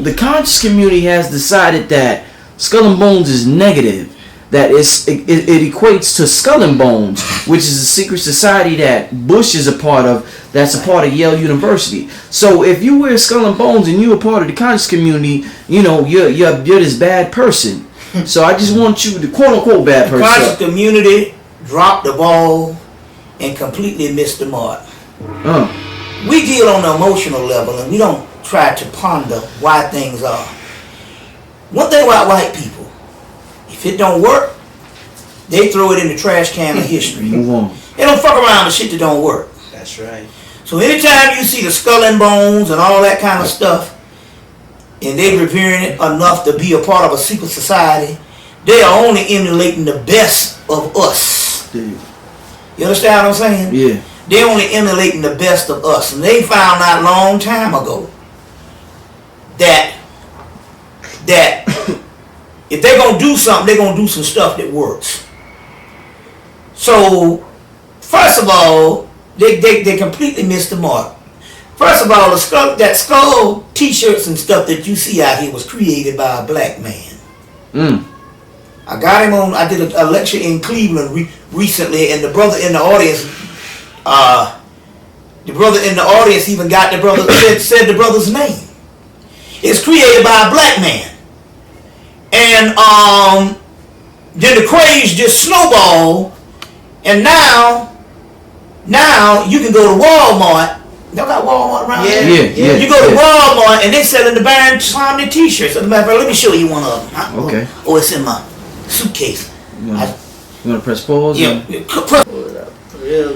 the conscious community has decided that Skull and Bones is negative. That it equates to Skull and Bones, which is a secret society that Bush is a part of. That's a part of Yale University. So if you wear Skull and Bones and you're a part of the conscious community, you know you're this bad person. So I just want you to quote unquote bad person. The conscious community dropped the ball and completely missed the mark. We deal on the emotional level and we don't try to ponder why things are. One thing about white people. If it don't work, they throw it in the trash can of history. Move on. They don't fuck around with shit that don't work. That's right. So anytime you see the Skull and Bones and all that kind of stuff, and they revering it enough to be a part of a secret society, they are only emulating the best of us. Dude. You understand what I'm saying? Yeah. They're only emulating the best of us. And they found out a long time ago that if they're going to do something, they're going to do some stuff that works. So, first of all, they completely missed the mark. First of all, that skull t-shirts and stuff that you see out here was created by a black man. I got him on, I did a lecture in Cleveland recently, and the brother in the audience, even got the brother, said the brother's name. It's created by a black man. And then the craze just snowballed, and now you can go to Walmart. Y'all got Walmart around here? Yeah. You go to Walmart and they selling the Baron Samedi t-shirts. As a matter of fact, let me show you one of them. Okay. Oh, it's in my suitcase. You wanna press pause? Yeah.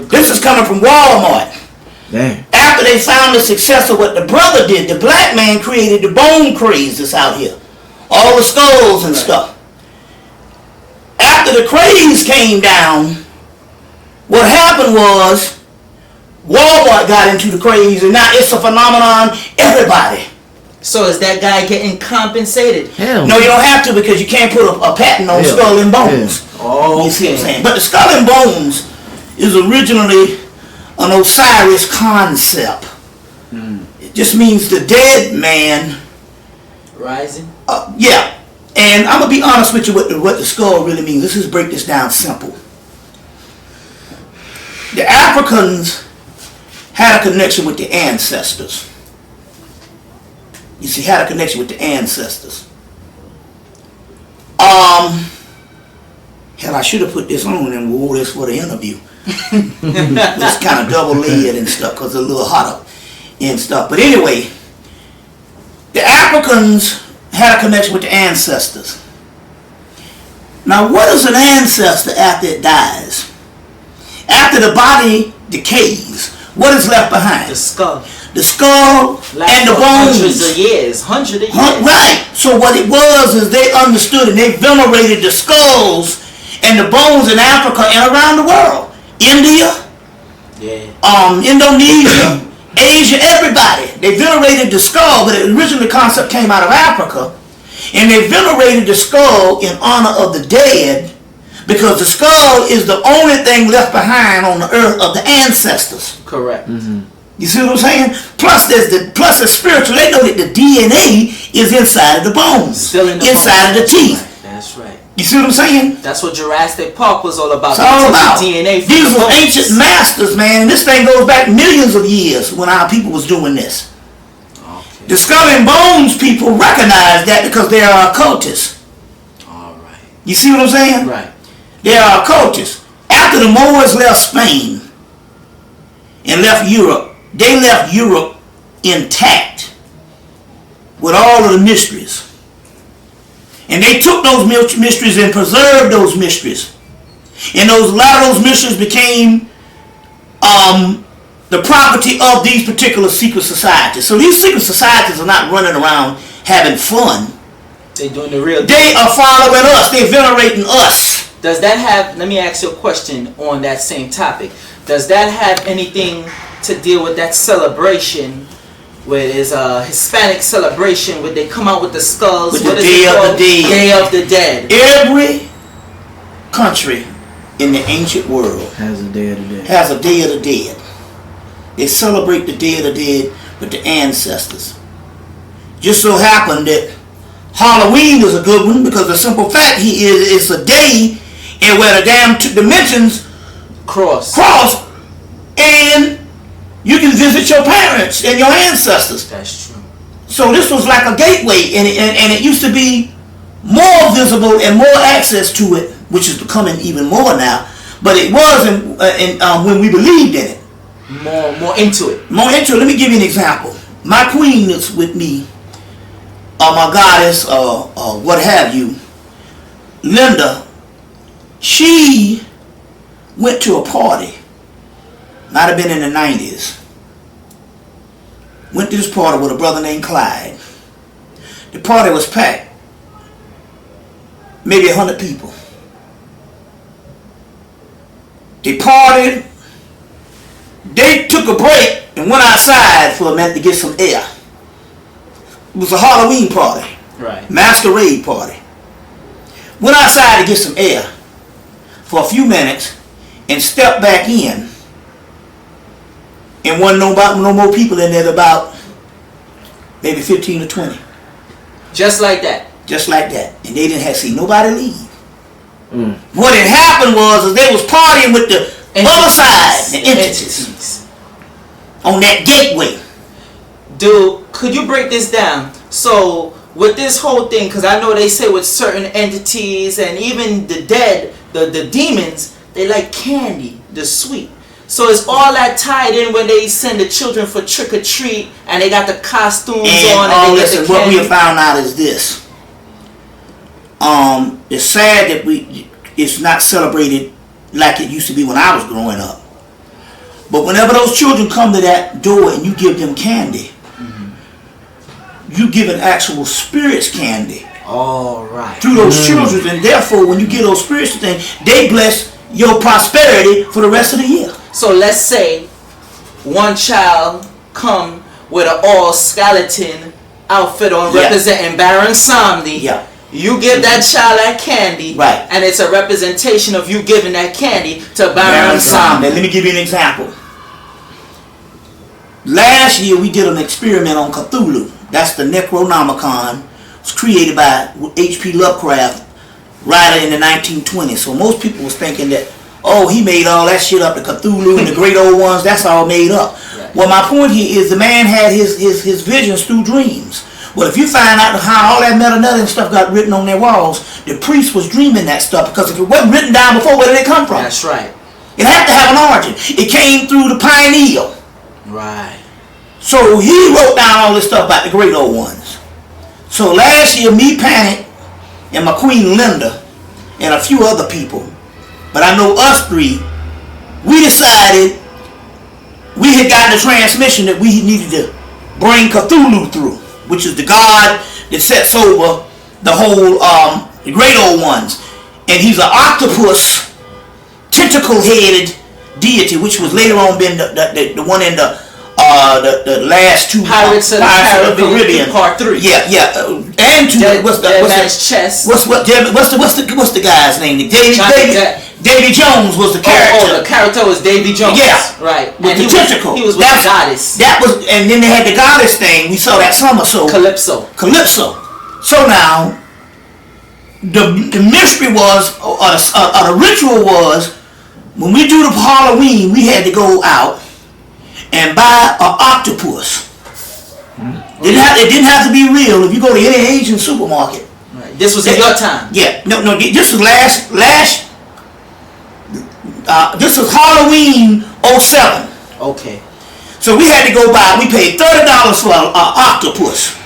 This is coming from Walmart. Damn. After they found the success of what the brother did, the black man created the bone craze that's out here. All the skulls and stuff. After the craze came down, what happened was Walmart got into the craze, and now it's a phenomenon. Everybody. So is that guy getting compensated? Hell no, you don't have to, because you can't put a patent on Skull and Bones. Oh, you see what I'm saying? But the Skull and Bones is originally an Osiris concept. It just means the dead man rising. Yeah, and I'm gonna be honest with you what the skull really means. Let's just break this down simple. The Africans had a connection with the ancestors. You see, had a connection with the ancestors. Hell, I should have put this on and wore this for the interview. It's kind of double layered and stuff because it's a little hotter and stuff. But anyway, the Africans had a connection with the ancestors. Now, what is an ancestor after it dies? After the body decays, what is left behind? The skull. The skull and the bones. Hundreds of years. Right. So what it was is they understood and they venerated the skulls and the bones in Africa and around the world. India, Indonesia, Asia, everybody. They venerated the skull, but originally the concept came out of Africa. And they venerated the skull in honor of the dead, because the skull is the only thing left behind on the earth of the ancestors. Correct. You see what I'm saying? Plus the spiritual. They know that the DNA is inside of the bones, still in the inside of the teeth. That's right. You see what I'm saying? That's what Jurassic Park was all about. It's all about DNA. These were ancient masters, man. This thing goes back millions of years when our people was doing this. Okay. The Skull and Bones people recognize that because they are occultists. All right. You see what I'm saying? Right. They are occultists. After the Moors left Spain and left Europe, they left Europe intact with all of the mysteries. And they took those mysteries and preserved those mysteries. And a lot of those mysteries became the property of these particular secret societies. So these secret societies are not running around having fun. They're doing the real thing. They are following us. They're venerating us. Does that have, let me ask you a question on that same topic. Does that have anything to deal with that celebration, where there's a Hispanic celebration where they come out with the skulls? With the Day of the Dead. Day of the Dead. Every country in the ancient world has a Day of the Dead. Has a Day of the Dead. They celebrate the Day of the Dead with the ancestors. just so happened that Halloween is a good one because the simple fact it's a day and where the damn dimensions cross, and you can visit your parents and your ancestors. That's true. So this was like a gateway, and it used to be more visible and more access to it, which is becoming even more now. But it was when we believed in it. More into it. Let me give you an example. My queen that's with me, my goddess, what have you, Linda, she went to a party. Might have been in the 90s. Went to this party with a brother named Clyde. The party was packed. Maybe 100 people. They partied. They took a break and went outside for a minute to get some air. It was a Halloween party. Right. Masquerade party. Went outside to get some air for a few minutes and stepped back in. And wasn't no more people in there, about maybe 15 or 20. Just like that. Just like that. And they didn't have seen nobody leave. What had happened was they was partying with the other side, the entities. On that gateway. Dude, could you break this down? So, with this whole thing, because I know they say with certain entities and even the dead, the demons, they like candy, the sweet. So it's all that tied in when they send the children for trick or treat and they got the costumes on and they get the candy. What we have found out is this. It's sad that it's not celebrated like it used to be when I was growing up. But whenever those children come to that door and you give them candy, you give an actual spirits candy. All right. Through those children, and therefore when you give those spirits things, they bless your prosperity for the rest of the year. So let's say one child come with an all skeleton outfit on representing Baron Samedi. Yeah. You give that child that candy, right? And it's a representation of you giving that candy to Baron Samedi. Let me give you an example. Last year we did an experiment on Cthulhu. That's the Necronomicon. It was created by H.P. Lovecraft, writer in the 1920s. So most people was thinking that, oh, he made all that shit up, the Cthulhu and the great old ones, that's all made up. Right. Well, my point here is the man had his visions through dreams. Well, if you find out how all that melanin stuff got written on their walls, the priest was dreaming that stuff, because if it wasn't written down before, where did it come from? That's right. It had to have an origin. It came through the pineal. Right. So he wrote down all this stuff about the great old ones. So last year, me, Panic, and my queen Linda, and a few other people, but I know us three, we decided we had gotten a transmission that we needed to bring Cthulhu through, which is the god that sets over the whole, the great old ones. And he's an octopus, tentacle-headed deity, which was later on been the one in the last two Pirates of the Caribbean Part 3. Yeah, and two. What's the guy's name? Davy Jones was the character. Oh, the character was Davy Jones. Yeah, right. With the tentacle. He was with the goddess. That was, and then they had the goddess thing. We saw that summer. So Calypso. So now, the mystery was, or the ritual was, when we do the Halloween, we had to go out and buy an octopus. It didn't have to be real. If you go to any Asian supermarket. Right. This was in your time. Yeah. No. This was last. This was Halloween 07. Okay. So we had to go buy. We paid $30 for an octopus.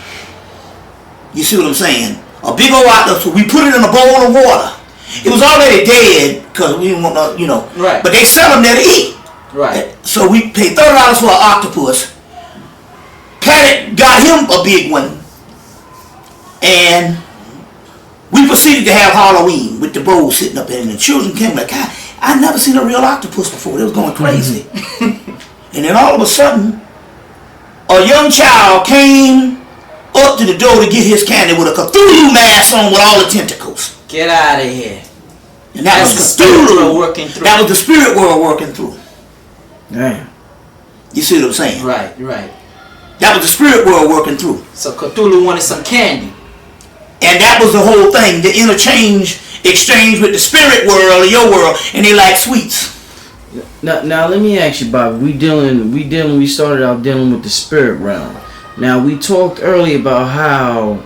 You see what I'm saying? A big old octopus. We put it in a bowl of water. It was already dead because we didn't want to, Right. But they sell them there to eat. Right. So we paid $30 for an octopus. Panic got him a big one. And we proceeded to have Halloween with the bowl sitting up there. And the children came like, God, I'd never seen a real octopus before. They was going crazy. And then all of a sudden, a young child came up to the door to get his candy with a Cthulhu mask on with all the tentacles. Get out of here. And that was Cthulhu working through. That was the spirit world working through. Damn. You see what I'm saying? Right. That was the spirit world working through. So Cthulhu wanted some candy. And that was the whole thing, the exchange with the spirit world or your world, and they like sweets. Now let me ask you, Bob. We started out dealing with the spirit realm. Now we talked earlier about how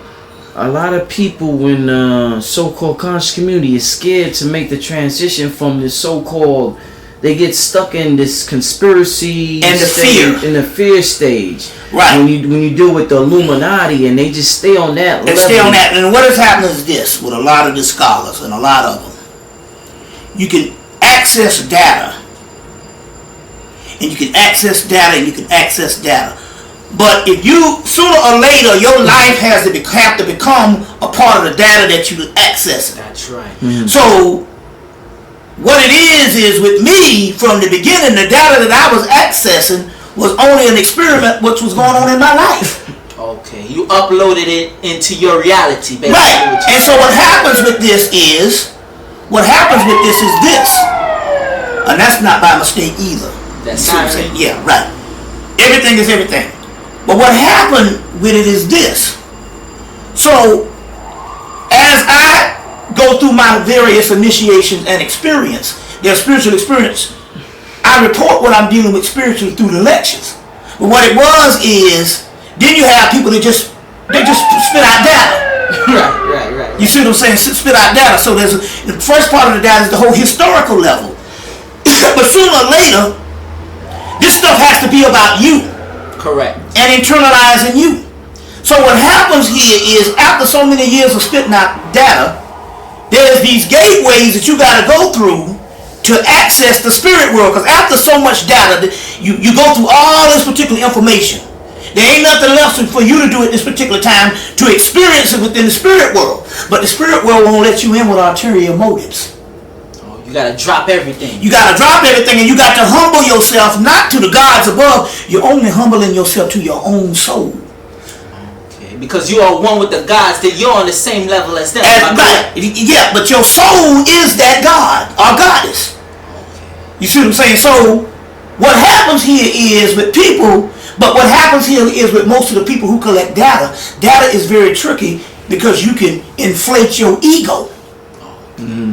a lot of people in the so-called conscious community is scared to make the transition from this so-called. They get stuck in this conspiracy and the fear, in the fear stage. Right. When you deal with the Illuminati, and they just stay on that level. Stay on that. And what has happened is this with a lot of the scholars and a lot of them. You can access data. And you can access data and you can access data. But if you, sooner or later, your life has to have to become a part of the data that you access. That's right. Mm-hmm. So, what it is with me, from the beginning, the data that I was accessing was only an experiment which was going on in my life. Okay, you uploaded it into your reality, basically. Right, and so what happens with this is this. And that's not by mistake either. That's what I'm saying. Yeah, right. Everything is everything. But what happened with it is this. So, as I go through my various initiations and experience, their spiritual experience, I report what I'm dealing with spiritually through the lectures. But what it was is, then you have people that just spit out data. Right. You see what I'm saying? Spit out data. So there's the first part of the data is the whole historical level. But sooner or later, this stuff has to be about you. Correct. And internalizing you. So what happens here is, after so many years of spitting out data, there's these gateways that you got to go through to access the spirit world. Because after so much data, you go through all this particular information. There ain't nothing left for you to do at this particular time to experience it within the spirit world. But the spirit world won't let you in with ulterior motives. Oh, you got to drop everything. You got to drop everything, and you got to humble yourself, not to the gods above. You're only humbling yourself to your own soul. Because you are one with the gods, that you're on the same level as them. Right. Yeah, but your soul is that god or goddess. You see what I'm saying? So what happens here is with people, but what happens here is with most of the people who collect data is very tricky because you can inflate your ego.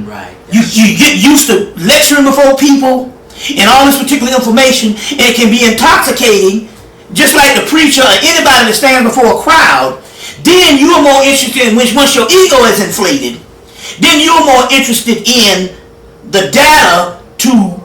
Right. You get used to lecturing before people and all this particular information, and it can be intoxicating. Just like the preacher or anybody that stands before a crowd, then you're more interested in, once your ego is inflated, then you're more interested in the data to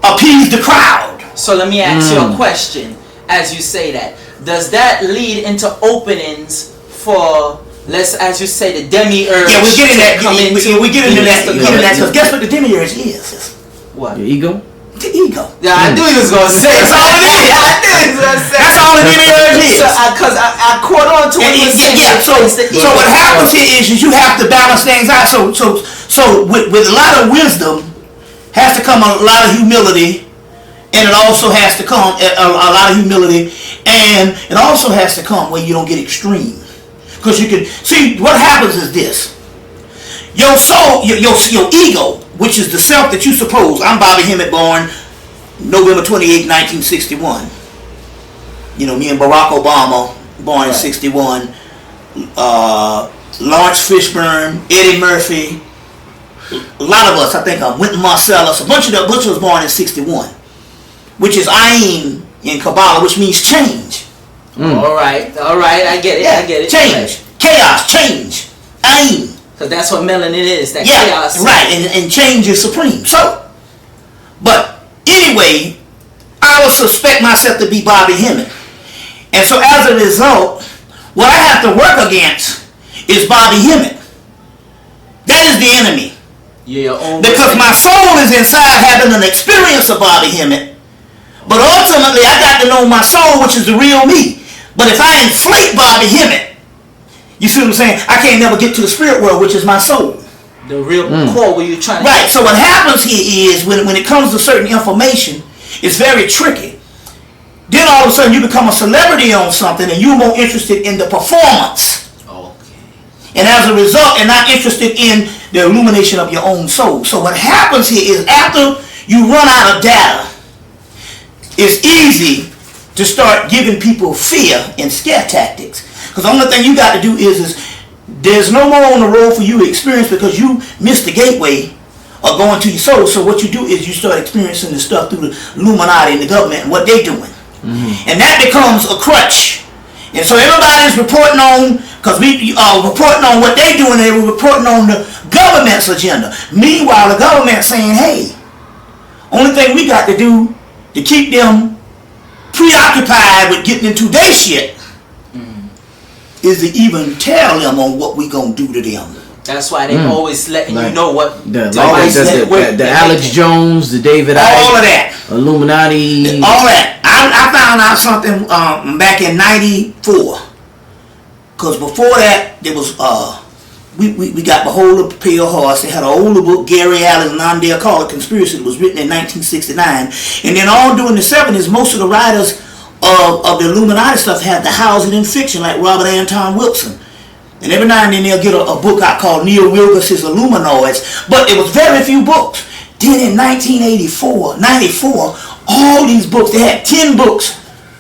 appease the crowd. So let me ask you a question as you say that. Does that lead into openings for, as you say, the demiurge? Yeah, we're getting that. We're getting into that. Because guess what the demiurge is? What? Your ego? The ego. Yeah, I knew he was going to say it. That's all it is. I knew he was going to say it. That's all the demiurge is. Because I caught on to what he was saying. Yeah, so what happens here is you have to balance things out. So with a lot of wisdom has to come a lot of humility, and it also has to come a lot of humility, and it also has to come where you don't get extreme. Because you can see what happens is this. Your soul, your ego, which is the self that you suppose. I'm Bobby Hemmitt, born November 28, 1961. You know, me and Barack Obama, born in 61. Lawrence Fishburne, Eddie Murphy, a lot of us, I think, Wynton Marsalis, a bunch of the was born in 61, which is Ayin in Kabbalah, which means change. All right, I get it. Yeah, I get it. Change, chaos, change, Ayin. Because that's what melanin is, that Yeah, chaos. right, and change is supreme. So, but anyway, I would suspect myself to be Bobby Hemmitt. And so as a result, what I have to work against is Bobby Hemmitt. That is the enemy. You're your own. Because my soul is inside having an experience of Bobby Hemmitt. But ultimately, I got to know my soul, which is the real me. But if I inflate Bobby Hemmitt, you see what I'm saying? I can't never get to the spirit world, which is my soul. The real core where you're trying to Right, so what happens here is when it comes to certain information, it's very tricky. Then all of a sudden you become a celebrity on something and you're more interested in the performance. Okay. And as a result, and not interested in the illumination of your own soul. So what happens here is after you run out of data, it's easy to start giving people fear and scare tactics. Because the only thing you got to do is there's no more on the road for you to experience because you missed the gateway of going to your soul. So what you do is you start experiencing the stuff through the Illuminati and the government and what they're doing. And that becomes a crutch. And so everybody's reporting on, because we are reporting on what they're doing, and we're reporting on the government's agenda. Meanwhile, the government's saying, hey, only thing we got to do to keep them preoccupied with getting into their shit is to even tell them on what we gonna do to them. That's why they always letting you know what the Alex Jones, the David all of that, Illuminati, all that. I found out something back in '94, because before that there was we got Behold the Pale Horse. They had an older book, Gary Allen's Non-Dare Call It Conspiracy, that was written in 1969, and then all during the '70s, most of the writers of the Illuminati stuff had to house it in fiction, like Robert Anton Wilson. And every now and then they'll get a book out called Neil Wilgus' Illuminoids, but it was very few books. Then in 94, all these books, they had 10 books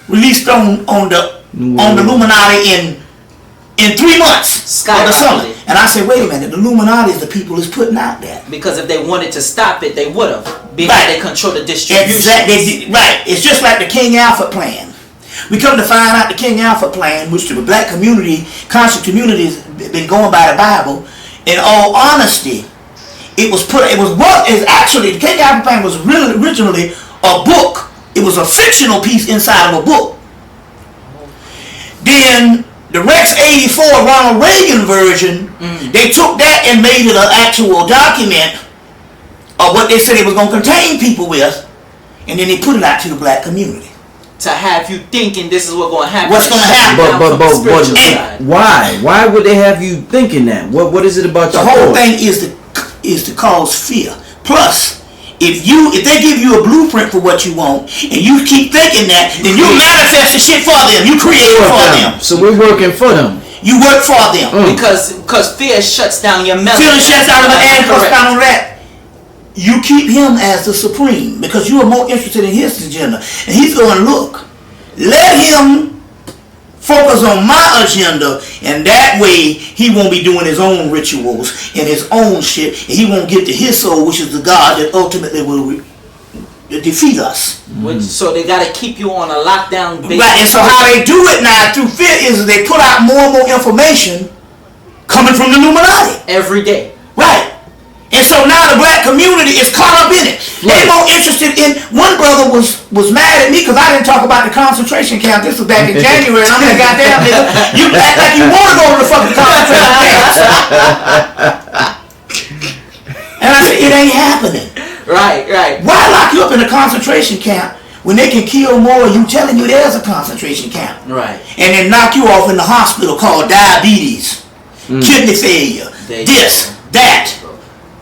released on the Illuminati in 3 months for the summer. And I said, wait a minute, the Illuminati is the people is putting out that. Because if they wanted to stop it, they would have. Because they control the distribution. Exactly. Right. It's just like the King Alfred plan. We come to find out the King Alfred plan, which the black community, conscious community, has been going by the Bible. In all honesty, actually the King Alfred plan was really originally a book. It was a fictional piece inside of a book. Then the Rex 84 Ronald Reagan version, they took that and made it an actual document of what they said it was going to contain people with, and then they put it out to the black community. To have you thinking this is what's going to happen. What's going to happen? But why? Why would they have you thinking that? What is it about the whole thing is to cause fear. Plus, if they give you a blueprint for what you want and you keep thinking that, then you manifest the shit for them. You create it for them. So we're working for them. You work for them. Because fear shuts down your melanin. Fear shuts down the and plus down on that. You keep him as the supreme because you are more interested in his agenda. And he's going, look, let him focus on my agenda, and that way he won't be doing his own rituals and his own shit, and he won't get to his soul, which is the God that ultimately will defeat us. So they got to keep you on a lockdown basis. Right, and so how they do it now through fear is they put out more and more information coming from the Illuminati. Every day. Right. And so now the black community is caught up in it. They're more interested in. One brother was mad at me because I didn't talk about the concentration camp. This was back in January, and I'm like, goddamn nigga, you act like you want to go to the fucking concentration camp. And I said, it ain't happening. Right. Why lock you up in a concentration camp when they can kill more of you telling you there's a concentration camp? Right. And then knock you off in the hospital called diabetes, kidney failure, that.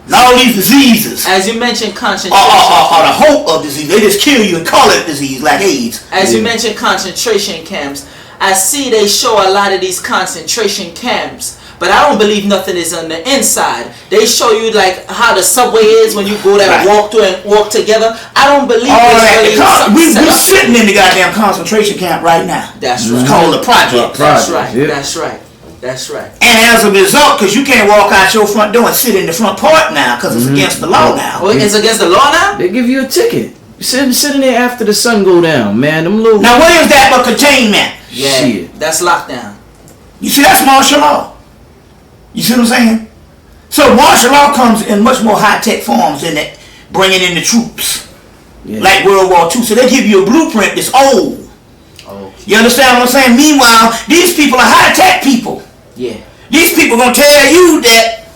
And all these diseases. As you mentioned, concentration. Or the hope of disease. They just kill you and call it disease like AIDS. As you mentioned, concentration camps. I see they show a lot of these concentration camps, but I don't believe nothing is on the inside. They show you like how the subway is when you go there and walk through and walk together. I don't believe we're sitting in the goddamn concentration camp right now. That's right. It's called the project. That's right. Yep. That's right. And as a result, because you can't walk out your front door and sit in the front part now, because it's against the law now. Oh, it's against the law now? They give you a ticket. Sitting there after the sun go down, man. Now what is that but containment? Yeah, shit. That's lockdown. You see, that's martial law. You see what I'm saying? So martial law comes in much more high-tech forms than that, bringing in the troops. Yeah. Like World War II. So they give you a blueprint that's old. You understand what I'm saying? Meanwhile, these people are high-tech people. Yeah. These people gonna tell you that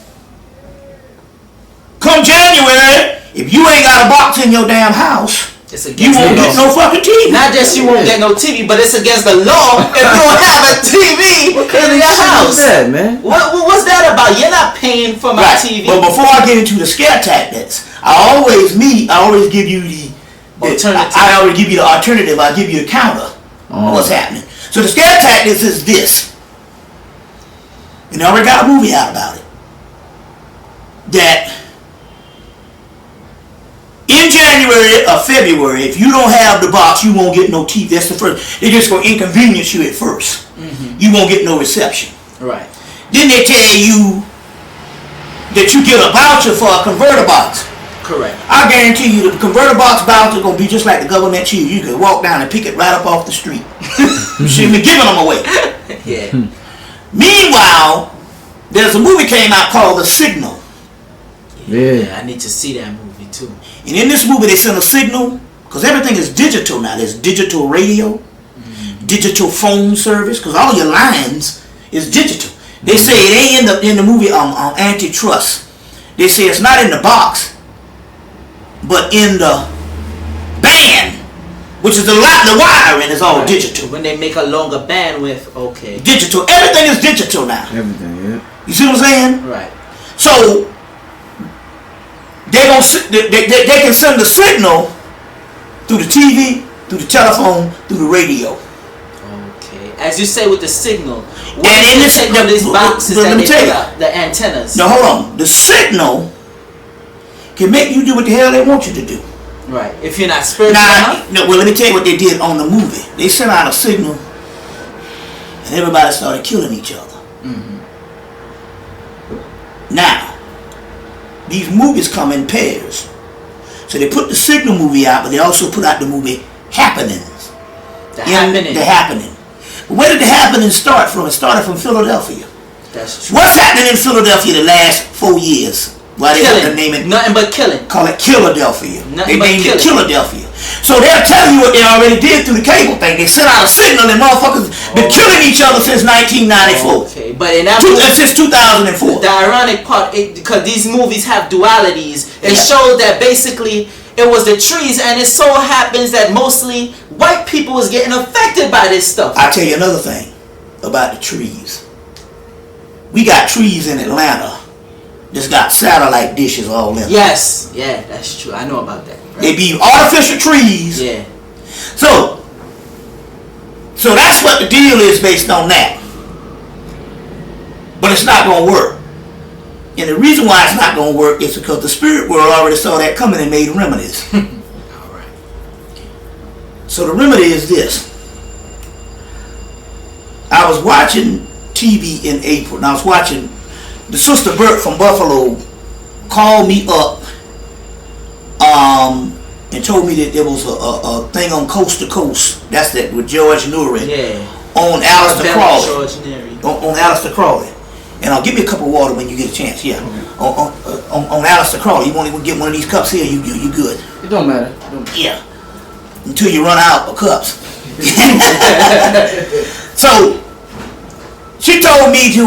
come January, if you ain't got a box in your damn house, you won't get no fucking TV. Not just you won't get no TV, but it's against the law if you don't have a TV in your house. What's that, man? What's that about? You're not paying for my TV. But before I get into the scare tactics, I always give you the alternative. I always give you the alternative. I give you a counter of what's happening. So the scare tactics is this. And I already got a movie out about it. That in of January or February, if you don't have the box, you won't get no TV. That's the first. They just gonna inconvenience you at 1st. You won't get no reception. Right. Then they tell you that you get a voucher for a converter box. Correct. I guarantee you the converter box voucher is gonna be just like the government cheese. You can walk down and pick it right up off the street. You should be giving them away. Yeah. Meanwhile, there's a movie came out called The Signal. Yeah. I need to see that movie too. And in this movie they send a signal, because everything is digital now. There's digital radio, digital phone service, because all your lines is digital. They say it ain't in the movie Antitrust. They say it's not in the box, but in the band, which is the wiring is all digital. When they make a longer bandwidth, okay. Digital. Everything is digital now. Everything, yeah. You see what I'm saying? Right. So they can send the signal through the TV, through the telephone, through the radio. Okay. As you say with the signal, what And in is this, on these boxes let that me they tell put you. out, the antennas? Now hold on. The signal can make you do what the hell they want you to do. Right. If you're not spiritual Now, enough. no, well, let me tell you what they did on the movie. They sent out a signal, and everybody started killing each other. Now, these movies come in pairs. So they put the Signal movie out, but they also put out the movie Happenings. The Happening. The Happening. But where did the Happening start from? It started from Philadelphia. That's true. What's happening in Philadelphia the last 4 years? Why they have to name it? Nothing but killing. Call it Philadelphia. They Nothing but named it killing. Philadelphia. So they'll tell you what they already did through the cable thing. They sent out a signal and motherfuckers been killing each other since 1994. Okay, but in that Since 2004. the ironic part, because these movies have dualities, it Yeah. showed that basically it was the trees, and it so happens that mostly white people was getting affected by this stuff. I'll tell you another thing about the trees. We got trees in Atlanta that's got satellite dishes all in them. Yes, yeah, that's true. I know about that. They be artificial trees. Yeah. So that's what the deal is based on that. But it's not going to work. And the reason why it's not going to work is because the spirit world already saw that coming and made remedies. All right. So the remedy is this. I was watching TV in April, and I was watching the Sister Burt from Buffalo called me up and told me that there was a thing on Coast to Coast. That's that with George Newry. Yeah. On Aleister Crowley. George Neary. On Aleister Crowley. And I'll give me a cup of water when you get a chance. Yeah. On Aleister Crowley. You won't even get one of these cups here. You good. It don't matter. Yeah. Until you run out of cups. So she told me to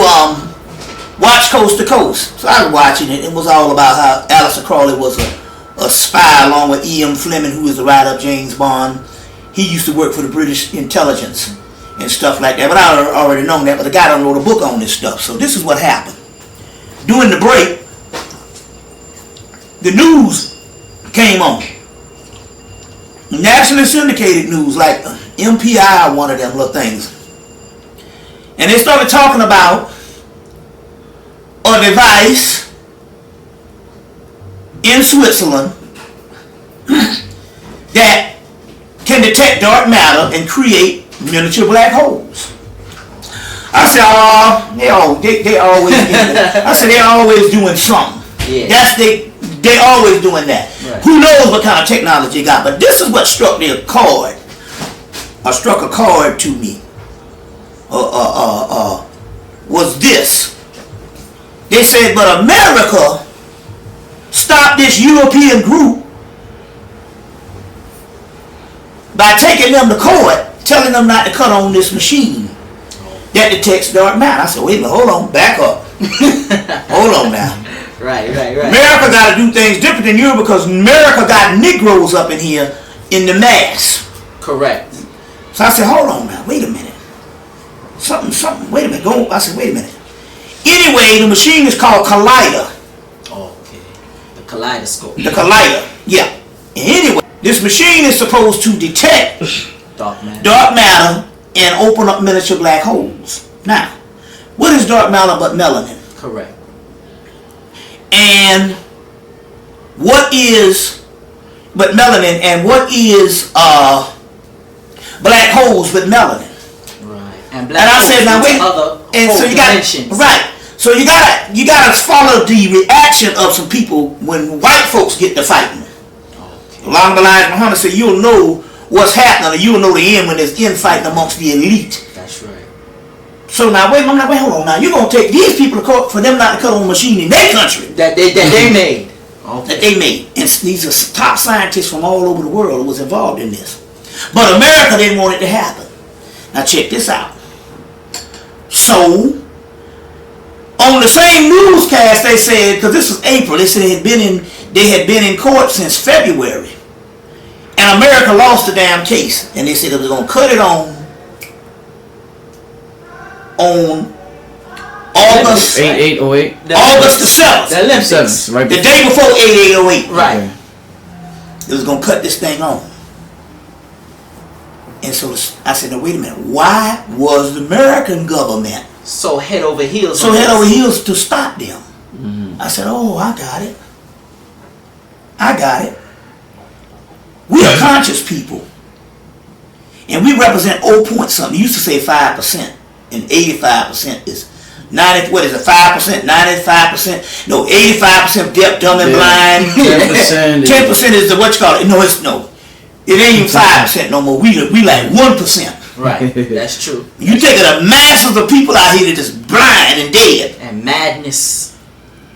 watch Coast to Coast. So I was watching it. It was all about how Aleister Crowley was a spy along with E.M. Fleming, who was the writer of James Bond. He used to work for the British intelligence and stuff like that. But I already known that. But the guy done wrote a book on this stuff. So this is what happened. During the break, the news came on. Nationally syndicated news, like MPI, one of them little things. And they started talking about a device in Switzerland that can detect dark matter and create miniature black holes. I said, oh, they always doing that. I said, they're always doing something. Yeah. They always doing that. Right. Who knows what kind of technology they got? But this is what struck me a chord. Struck a chord to me. Was this. They said, but America stopped this European group by taking them to court, telling them not to cut on this machine that detects dark matter. I said, wait a minute, hold on, back up. Hold on now. Right. America got to do things different than Europe because America got Negroes up in here in the mass. Correct. So I said, hold on now, wait a minute. Something, wait a minute, go. I said, wait a minute. Anyway, the machine is called Collider. Okay. The kaleidoscope. The Collider, yeah. And anyway, this machine is supposed to detect Dark matter and open up miniature black holes. Now, what is dark matter but melanin? Correct. And what is but melanin, and what is black holes but melanin? Right. And black I holes said, now wait, other and whole so you got dimensions. right. So you gotta follow the reaction of some people when white folks get to fighting. Okay. Along the lines, Muhammad said, you'll know what's happening, or you'll know the end when there's infighting amongst the elite. That's right. So now wait, hold on. Now you're gonna take these people to court for them not to cut on a machine in their country That they made. Okay. that they made, and these are top scientists from all over the world who was involved in this. But America didn't want it to happen. Now check this out. So on the same newscast, they said, because this was April, they said they had been in court since February, and America lost the damn case, and they said they was gonna cut it on August 8808. August the 7th, The Olympics. 7th, right the day before 8808. Right. Okay. It was gonna cut this thing on, and so I said, now wait a minute, why was the American government So head over heels. so head over heels to stop them? I said, oh, I got it. We are conscious people, and we represent 0 point something. You used to say 5%, and 85% is 90. What is it? 5%, 95%? No, 85% deaf, dumb, and blind. 10%. 10% is the what you call it? No, it's no. It ain't even 5% no more. We like 1%. Right. That's true. You take the masses of people out here that is blind and dead. And madness.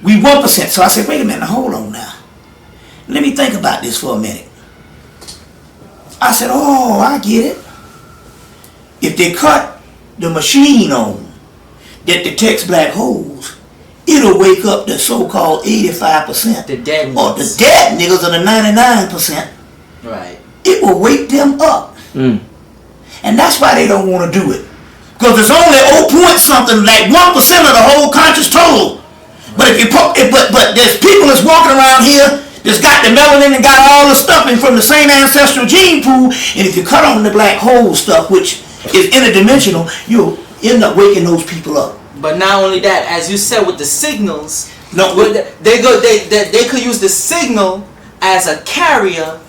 We 1%. So I said, wait a minute, hold on now. Let me think about this for a minute. I said, oh, I get it. If they cut the machine on that detects black holes, it'll wake up the so-called 85%. The dead Or ones. the dead niggas are the 99%. Right. It will wake them up. And that's why they don't want to do it. Because there's only 0 point something, like 1% of the whole conscious total. But but there's people that's walking around here that's got the melanin and got all the stuff in from the same ancestral gene pool, and if you cut on the black hole stuff, which is interdimensional, you'll end up waking those people up. But not only that, as you said with the signals, No, they could use the signal as a carrier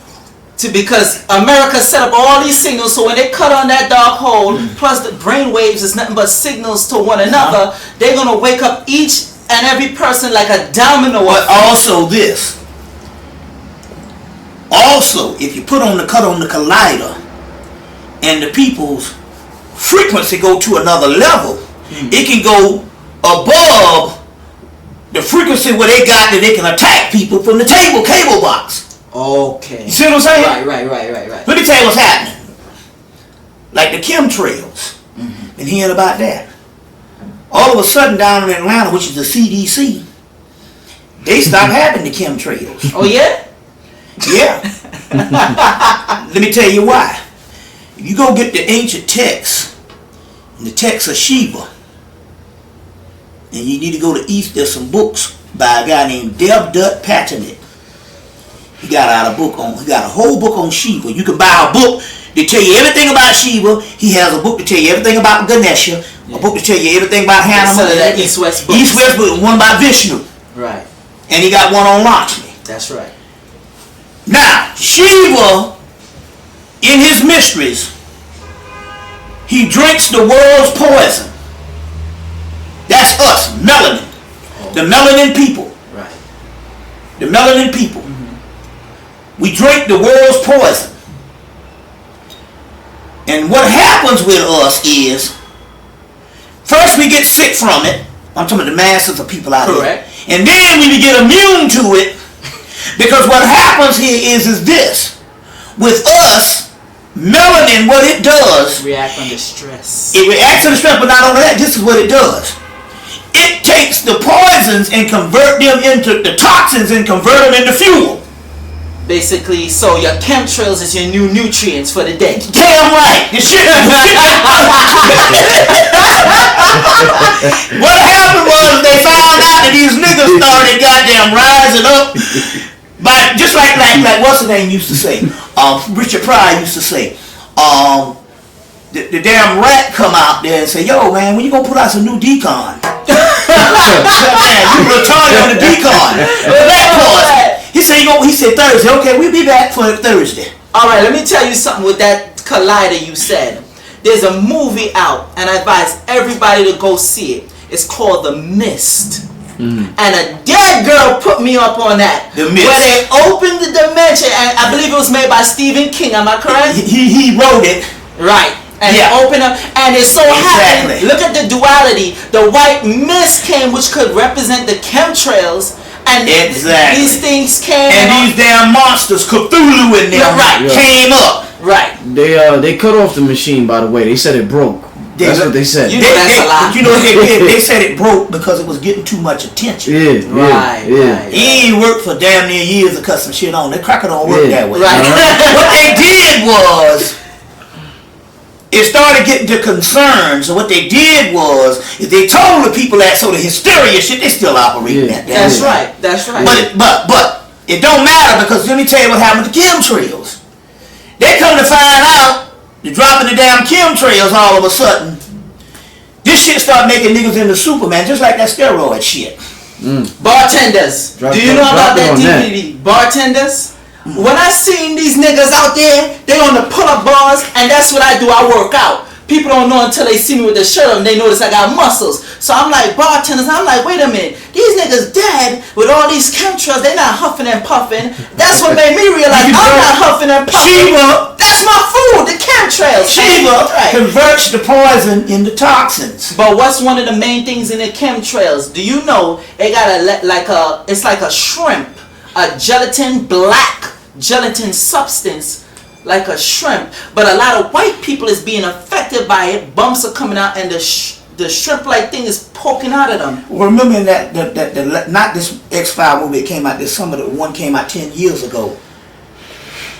to, because America set up all these signals, so when they cut on that dark hole, plus the brain waves is nothing but signals to one another, they're gonna wake up each and every person like a domino. But also this. Also, if you cut on the collider and the people's frequency go to another level, it can go above the frequency where they got that they can attack people from the cable box. Okay. You see what I'm saying? Right. Let me tell you what's happening. Like the chemtrails. Been hearing about that. All of a sudden down in Atlanta, which is the CDC, they stopped having the chemtrails. Oh yeah? Yeah. Let me tell you why. If you go get the ancient texts, and the texts of Shiva, and you need to go to East, there's some books by a guy named Devdutt Patanit. He got a whole book on Shiva. You can buy a book to tell you everything about Shiva. He has a book to tell you everything about Ganesha, a book to tell you everything about Hanuman. That East-West book. East-West book, one by Vishnu. Right. And he got one on Lakshmi. That's right. Now, Shiva, in his mysteries, he drinks the world's poison. That's us, melanin. The melanin people. Right. The melanin people. We drink the world's poison. And what happens with us is, first we get sick from it. I'm talking about the masses of people out Correct. here. And then we get immune to it. Because what happens here is this. With us, melanin, what it does, React under stress. it reacts to the stress, but not only that, this is what it does. It takes the poisons and convert them into the toxins and convert them into fuel. Basically, so your chemtrails is your new nutrients for the day. Damn right. The shit. What happened was they found out that these niggas started goddamn rising up. But just like what's the name used to say? Richard Pryor used to say, the damn rat come out there and say, yo man, when you gonna put out some new decon? Man, you retarded on the decon. That part. He said Thursday. Okay, we'll be back for Thursday. All right, let me tell you something with that collider you said. There's a movie out, and I advise everybody to go see it. It's called The Mist. And a dead girl put me up on that. The Mist. Where they opened the dimension, and I believe it was made by Stephen King. Am I correct? He wrote it. Right. And Yeah. it opened up, and it so happened. Look at the duality. The white mist came, which could represent the chemtrails, and these things came. And these damn monsters, Cthulhu and them, came up. Right. They cut off the machine. By the way, they said it broke. That's what they said. You know that's a lie. You know what they did? They said it broke because it was getting too much attention. Right. He ain't worked for damn near years to cut some shit on. That cracker don't work that way. Right. What they did was, it started getting to concerns. So what they did was, is they told the people that sort of hysteria shit, they still operating that. That's right. That's right. But it don't matter, because let me tell you what happened to chemtrails. They come to find out, they're dropping the damn chemtrails all of a sudden. This shit start making niggas into Superman, just like that steroid shit. Bartenders. Do you know about that DVD? Bartenders? When I seen these niggas out there, they on the pull-up bars, and that's what I do. I work out. People don't know until they see me with the shirt on. They notice I got muscles. So I'm like, bartenders, I'm like, wait a minute. These niggas dead with all these chemtrails. They not huffing and puffing. That's what made me realize I'm not huffing and puffing. Shiva. That's my food, the chemtrails. Shiva converts the poison into toxins. But what's one of the main things in the chemtrails? Do you know it got it's like a shrimp, a black gelatin substance, like a shrimp. But a lot of white people is being affected by it. Bumps are coming out, and the shrimp-like thing is poking out of them. Well, remember that not this X-File movie that came out this summer. The one came out 10 years ago.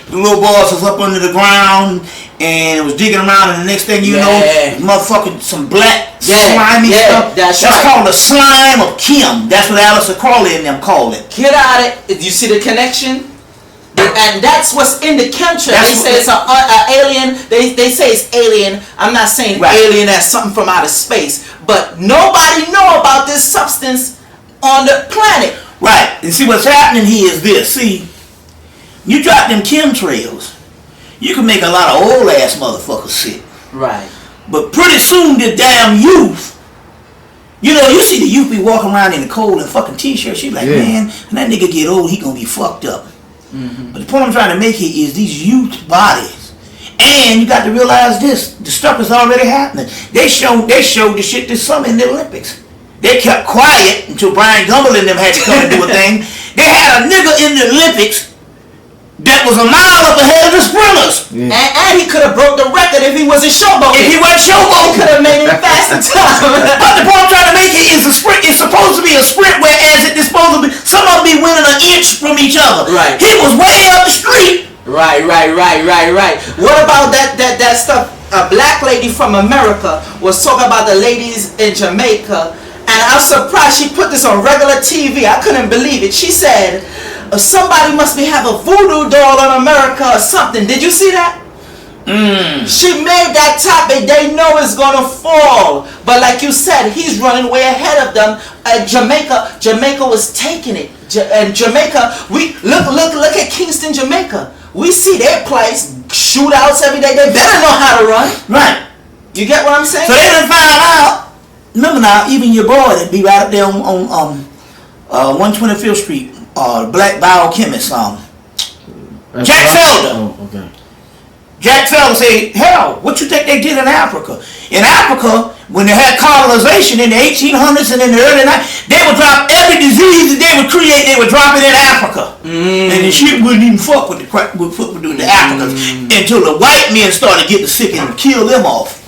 The little boys was up under the ground and it was digging around, and the next thing you know, motherfucking some black slimy stuff. That's called the slime of Kim. That's what Aleister Crowley and them called it. Get out of it. You see the connection? And that's what's in the chemtrail. They say it's an alien. They say it's alien. I'm not saying alien as something from outer space, but nobody know about this substance on the planet. Right. And see what's happening here is this. See, you drop them chemtrails, you can make a lot of old ass motherfuckers sick. Right. But pretty soon the damn youth, you know, you see the youth be walking around in the cold and fucking t-shirts. You like, man, when that nigga get old, he gonna be fucked up. But the point I'm trying to make here is these youth bodies. And you got to realize this, the stuff is already happening. They showed the shit this summer in the Olympics. They kept quiet until Brian Gumbel and them had to come and do a thing. They had a nigga in the Olympics that was a mile up ahead of the sprinters. And he could have broke the record if he wasn't showboating. If he wasn't showboating. He could have made it faster time. But the point I'm trying to make here is a sprint. It's supposed to be a sprint, whereas it's supposed to be, some of them be winning an inch from each other. Right. He was way up the street. Right. What about that stuff? A black lady from America was talking about the ladies in Jamaica, and I'm surprised she put this on regular TV. I couldn't believe it. She said, somebody must have a voodoo doll in America or something. Did you see that? She made that topic. They know it's gonna fall, but like you said, he's running way ahead of them. Jamaica was taking it, and Jamaica. We look at Kingston, Jamaica. We see their place, shootouts every day. They better know how to run. Right. You get what I'm saying? So they done found out. Remember now, even your boy that be right up there on 125th Street, black biochemist, Jack Felder. Oh, okay. Jack Felder say, hell, what you think they did in Africa? In Africa, when they had colonization in the 1800s and in the early 90s, they would drop every disease that they would create, they would drop it in Africa. And the shit wouldn't even fuck with the Africans until the white men started getting sick and killed them off.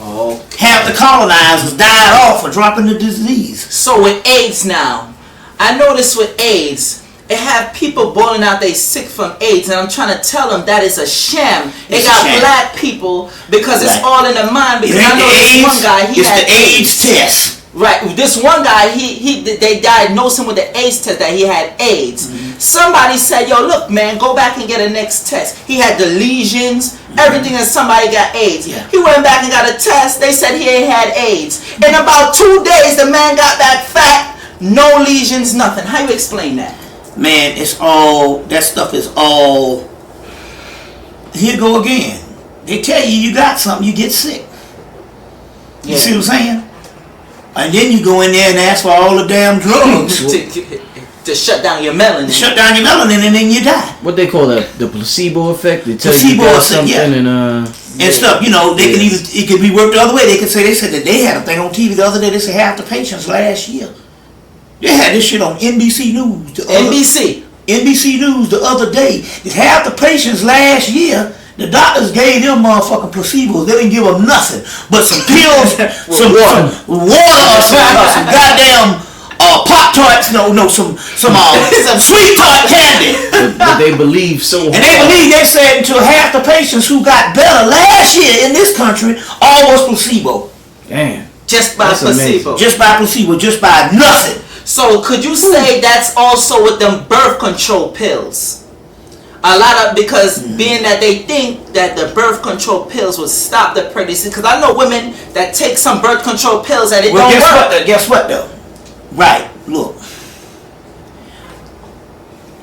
Half the colonizers died off for dropping the disease. So with AIDS now, I noticed with AIDS, it have people boiling out they sick from AIDS, and I'm trying to tell them that is a sham. It got black people because it's all in the mind. Because I know this one guy, he had the AIDS test. Right, this one guy, they diagnosed him with the AIDS test that he had AIDS. Somebody said, yo, look, man, go back and get a next test. He had the lesions, everything, and somebody got AIDS. He went back and got a test. They said he ain't had AIDS. In about 2 days, the man got back fat, no lesions, nothing. How you explain that? man, it's all, that stuff is all, here go again. They tell you got something, you get sick. You see what I'm saying? And then you go in there and ask for all the damn drugs. to shut down your melanin. Shut down your melanin and then you die. What they call that? The placebo effect? They tell placebo you got effect, something and stuff, you know, they can even, it could be worked the other way. They said that they had a thing on TV the other day, they said half the patients last year. They had this shit on NBC News. NBC News the other day. That half the patients last year, the doctors gave them motherfucking placebos. They didn't give them nothing but some pills, some water, or some goddamn Pop-Tarts, some sweet tart candy. But they believe so hard. And they said until half the patients who got better last year in this country, all was placebo. Damn. Just by placebo. Amazing. Just by placebo, just by nothing. So could you say that's also with them birth control pills? A lot of, because being that they think that the birth control pills will stop the pregnancy, because I know women that take some birth control pills and it don't work. Guess what though? Right, look.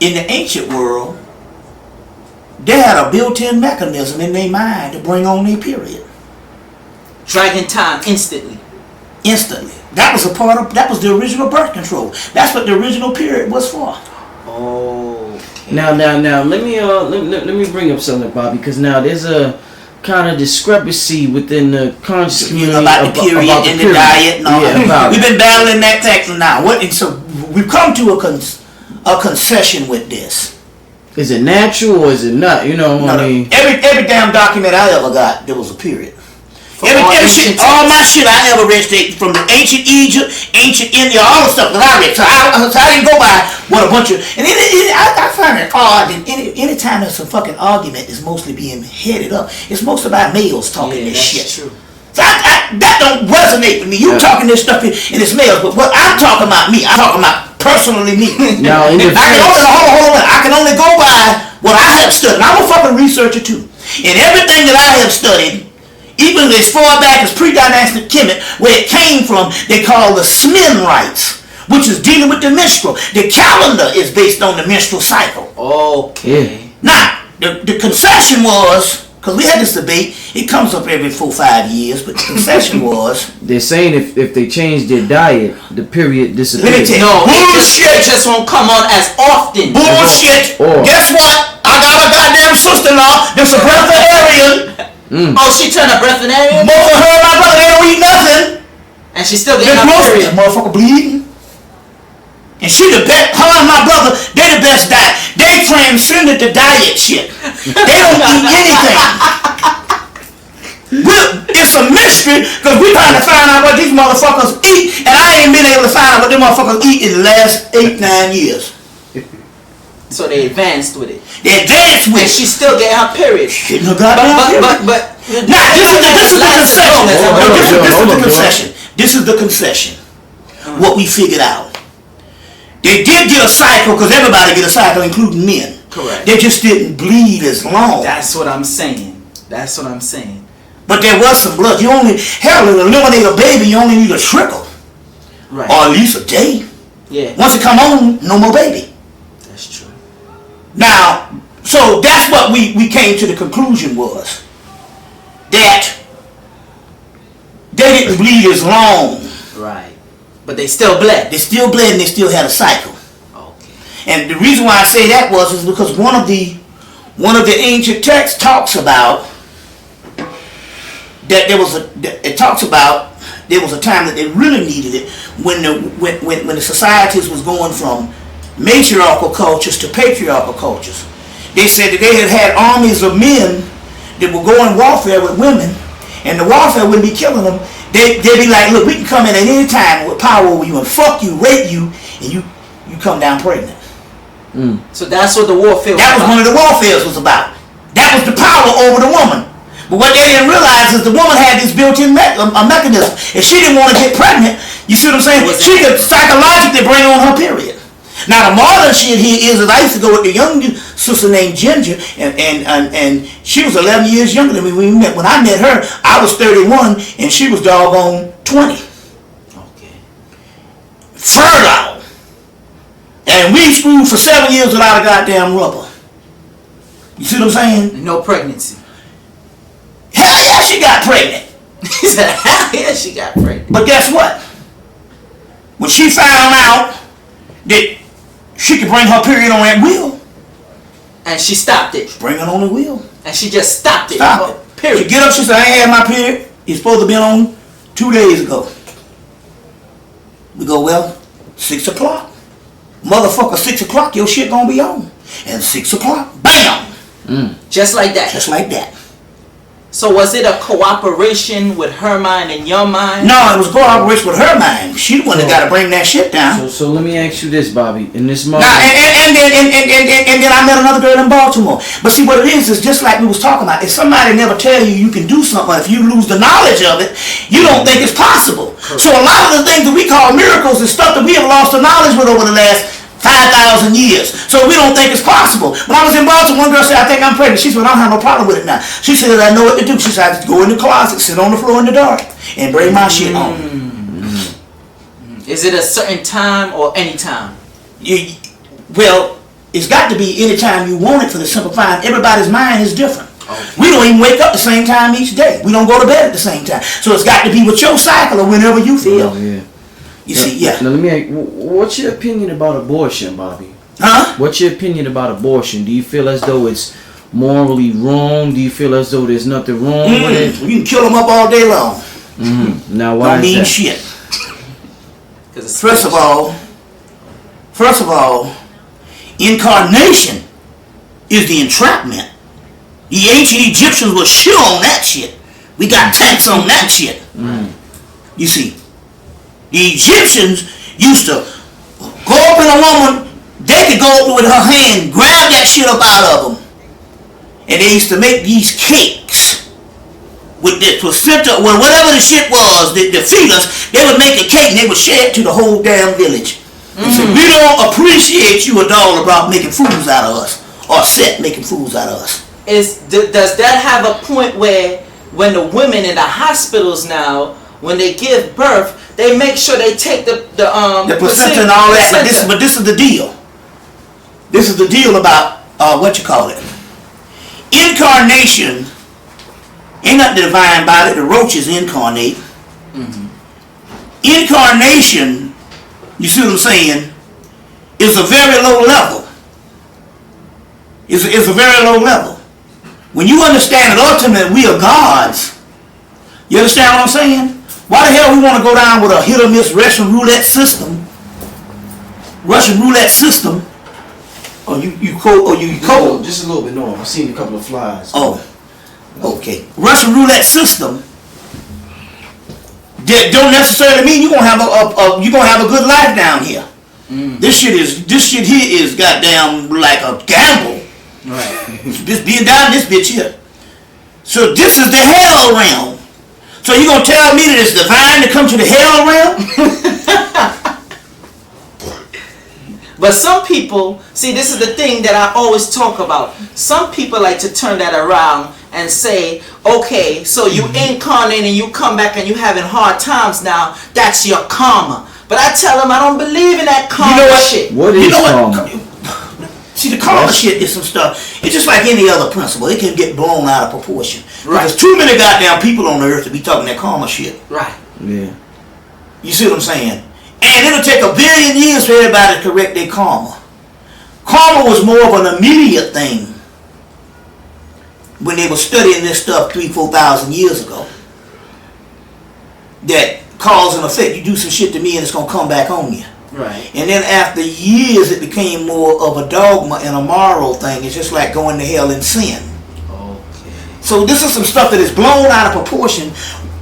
In the ancient world, they had a built-in mechanism in their mind to bring on their period. Dragging time instantly. That was the original birth control. That's what the original period was for. Oh. Okay. Now, let me bring up something, Bobby, because now there's a kind of discrepancy within the conscious community about the period and the diet and all that. We've been battling that faction now. So we've come to a concession with this. Is it natural or is it not? You know what I mean? Every damn document I ever got, there was a period. All my shit I ever read from the ancient Egypt, ancient India, all the stuff that I read. So I didn't go by what a bunch of. And I find it odd that anytime there's a fucking argument that's mostly being headed up, it's mostly about males talking this shit. True. So that don't resonate with me. You talking this stuff and it's males, but what I'm talking about me, I'm talking about personally me. Now, hold on. I can only go by what I have studied. And I'm a fucking researcher too. And everything that I have studied, even as far back as pre-dynastic Kemet, where it came from, they call the Smin rites, which is dealing with the menstrual. The calendar is based on the menstrual cycle. Okay. Now, the concession was, because we had this debate, it comes up every 4-5 years, but the concession was... They're saying if they change their diet, the period disappears. No, bullshit! It just won't come on as often. Bullshit! Guess what? I got a goddamn sister-in-law that's a breatharian. Oh, she turned a breatharian? Both of her and my brother, they don't eat nothing. And she still getting her period. That motherfucker bleeding. And she the best, her and my brother, they the best diet. They transcended the diet shit. They don't eat anything. It's a mystery, because we're trying to find out what these motherfuckers eat, and I ain't been able to find out what them motherfuckers eat in the last 8-9 years. So they advanced with it. They advanced with it. And she's still getting her period. But now, this is the concession. This is the concession. What we figured out. They did get a cycle, because everybody get a cycle, including men. Correct. They just didn't bleed as long. That's what I'm saying. But there was some blood. You only, hell, to eliminate a baby, you only need a trickle. Right. Or at least a day. Yeah. Once it come on, no more baby. That's true. Now, so that's what we came to the conclusion was. That they didn't bleed as long. Right. But they still bled. They still bled and they still had a cycle. Okay. And the reason why I say that is because one of the ancient texts talks about that there was a time that they really needed it when the societies was going from matriarchal cultures to patriarchal cultures. They said that they had armies of men that would go in warfare with women, and the warfare wouldn't be killing them. They'd be like, look, we can come in at any time with power over you and fuck you, rape you, and you come down pregnant. So that's what the warfare was about. That was one of the warfares was about. That was the power over the woman. But what they didn't realize is the woman had this built-in mechanism. If she didn't want to get pregnant, you see what I'm saying? She could psychologically bring on her period. Now the modern shit here is that I used to go with the young sister named Ginger, and she was 11 years younger than me when we met. When I met her, I was 31 and she was doggone 20. Okay. Fertile. And we screwed for 7 years without a goddamn rubber. You see what I'm saying? No pregnancy. Hell yeah, she got pregnant. He said, hell yeah, she got pregnant. But guess what? When she found out that she could bring her period on at will. And she stopped it. Bring it on at will. And she just stopped it. Stop it. Period. She get up, she said, I ain't had my period. It's supposed to be on 2 days ago. We go, well, 6 o'clock. Motherfucker, 6 o'clock, your shit gonna be on. And 6 o'clock, bam! Just like that. Just like that. So was it a cooperation with her mind and your mind? No, it was cooperation with her mind. She the one that got to bring that shit down. So let me ask you this, Bobby. In this moment, Now, and then I met another girl in Baltimore. But see, what it is just like we was talking about. If somebody never tell you can do something, if you lose the knowledge of it, you don't think it's possible. Correct. So a lot of the things that we call miracles is stuff that we have lost the knowledge with over the last 5,000 years. So we don't think it's possible. When I was in Baltimore, one girl said, I think I'm pregnant. She said, well, I don't have no problem with it now. She said, I know what to do. She said, I just go in the closet, sit on the floor in the dark, and bring my shit on. Is it a certain time or any time? Well, it's got to be any time you want it, for the simple fact everybody's mind is different. Okay. We don't even wake up the same time each day. We don't go to bed at the same time. So it's got to be with your cycle or whenever you feel. Oh, yeah. You see, yeah. Now let me ask, what's your opinion about abortion, Bobby? Huh? What's your opinion about abortion? Do you feel as though it's morally wrong? Do you feel as though there's nothing wrong with it? You can kill them up all day long. Now why don't mean is that? shit. First of all, incarnation is the entrapment. The ancient Egyptians were sure on that shit. We got tanks on that shit. You see. The Egyptians used to go up in a woman, they could go up with her hand, grab that shit up out of them. And they used to make these cakes with the placenta, well, whatever the shit was, the fetus, they would make a cake and they would share it to the whole damn village. And say, we don't appreciate you at all about making fools out of us, or Set making fools out of us. Does that have a point where when the women in the hospitals now, when they give birth, they make sure they take the placenta and all that, but this is the deal. This is the deal about what you call it. Incarnation ain't nothing divine about it. The roaches incarnate. Incarnation, you see what I'm saying, is a very low level. It's a very low level. When you understand that ultimately we are gods, you understand what I'm saying? Why the hell we want to go down with a hit or miss Russian roulette system? Russian roulette system? Or you cold? Just a little bit north. I've seen a couple of flies. Oh, okay. Russian roulette system that don't necessarily mean you're gonna have a good life down here. This shit here is goddamn like a gamble. Right. This being down this bitch here. So this is the hell realm. So you gonna tell me that it's divine to come to the hell realm? But some people, see, this is the thing that I always talk about. Some people like to turn that around and say, okay, so you incarnate and you come back and you having hard times now, that's your karma. But I tell them I don't believe in that karma shit. What is karma? See, the karma shit is some stuff. It's just like any other principle. It can get blown out of proportion. Right. There's too many goddamn people on the earth to be talking that karma shit. Right. Yeah. You see what I'm saying? And it'll take 1 billion years for everybody to correct their karma. Karma was more of an immediate thing when they were studying this stuff 3,000-4,000 years ago. That cause and effect. You do some shit to me and it's going to come back on you. Right. And then after years it became more of a dogma and a moral thing. It's just like going to hell in sin. Okay. So this is some stuff that is blown out of proportion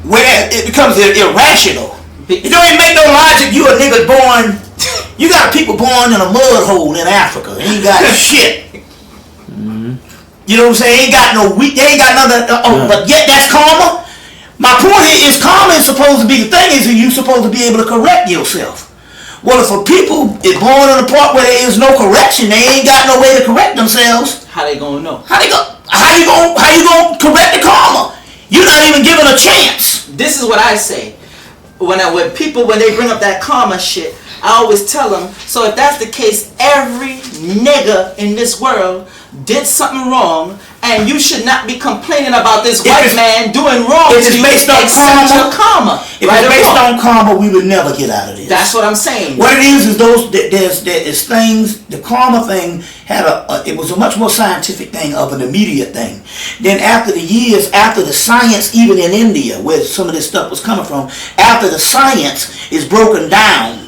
where it becomes irrational. It don't even make no logic. You a nigga born, you got people born in a mud hole in Africa. They ain't got shit. You know what I'm saying? They ain't got nothing. But yet that's karma. My point is karma is supposed to be, the thing is that you're supposed to be able to correct yourself. Well, if a people is born in a part where there is no correction, they ain't got no way to correct themselves. How they gonna know? How you gonna correct the karma? You're not even given a chance. This is what I say. When they bring up that karma shit, I always tell them, so if that's the case, every nigga in this world did something wrong, and you should not be complaining about this white man doing wrong to you. Based on karma. If right it's based on karma, we would never get out of this. That's what I'm saying. What it is there's things. The karma thing had it was a much more scientific thing of an immediate thing. Then after the years, after the science, even in India, where some of this stuff was coming from, after the science is broken down,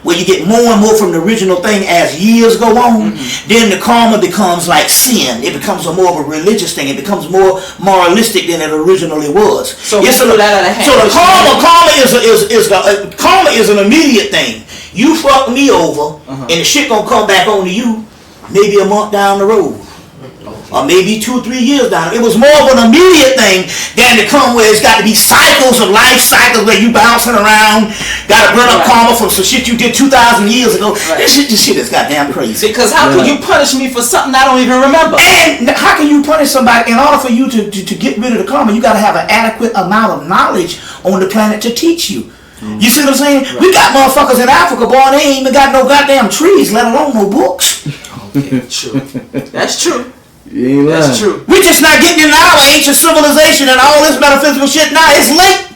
where you get more and more from the original thing as years go on, then the karma becomes like sin. It becomes more of a religious thing. It becomes more moralistic than it originally was. So the karma is an immediate thing. You fuck me over, and the shit gonna come back on to you maybe a month down the road. Or maybe 2 or 3 years down. It was more of an immediate thing than to come where it's got to be cycles of life cycles where you bouncing around, got to burn up karma from some shit you did 2,000 years ago. This shit is goddamn crazy. Because how could you punish me for something I don't even remember? And how can you punish somebody? In order for you to get rid of the karma, you got to have an adequate amount of knowledge on the planet to teach you. You see what I'm saying? Right. We got motherfuckers in Africa, boy, they ain't even got no goddamn trees, let alone no books. Okay, true. That's true. That's true. We're just not getting into our ancient civilization and all this metaphysical shit. Now it's late.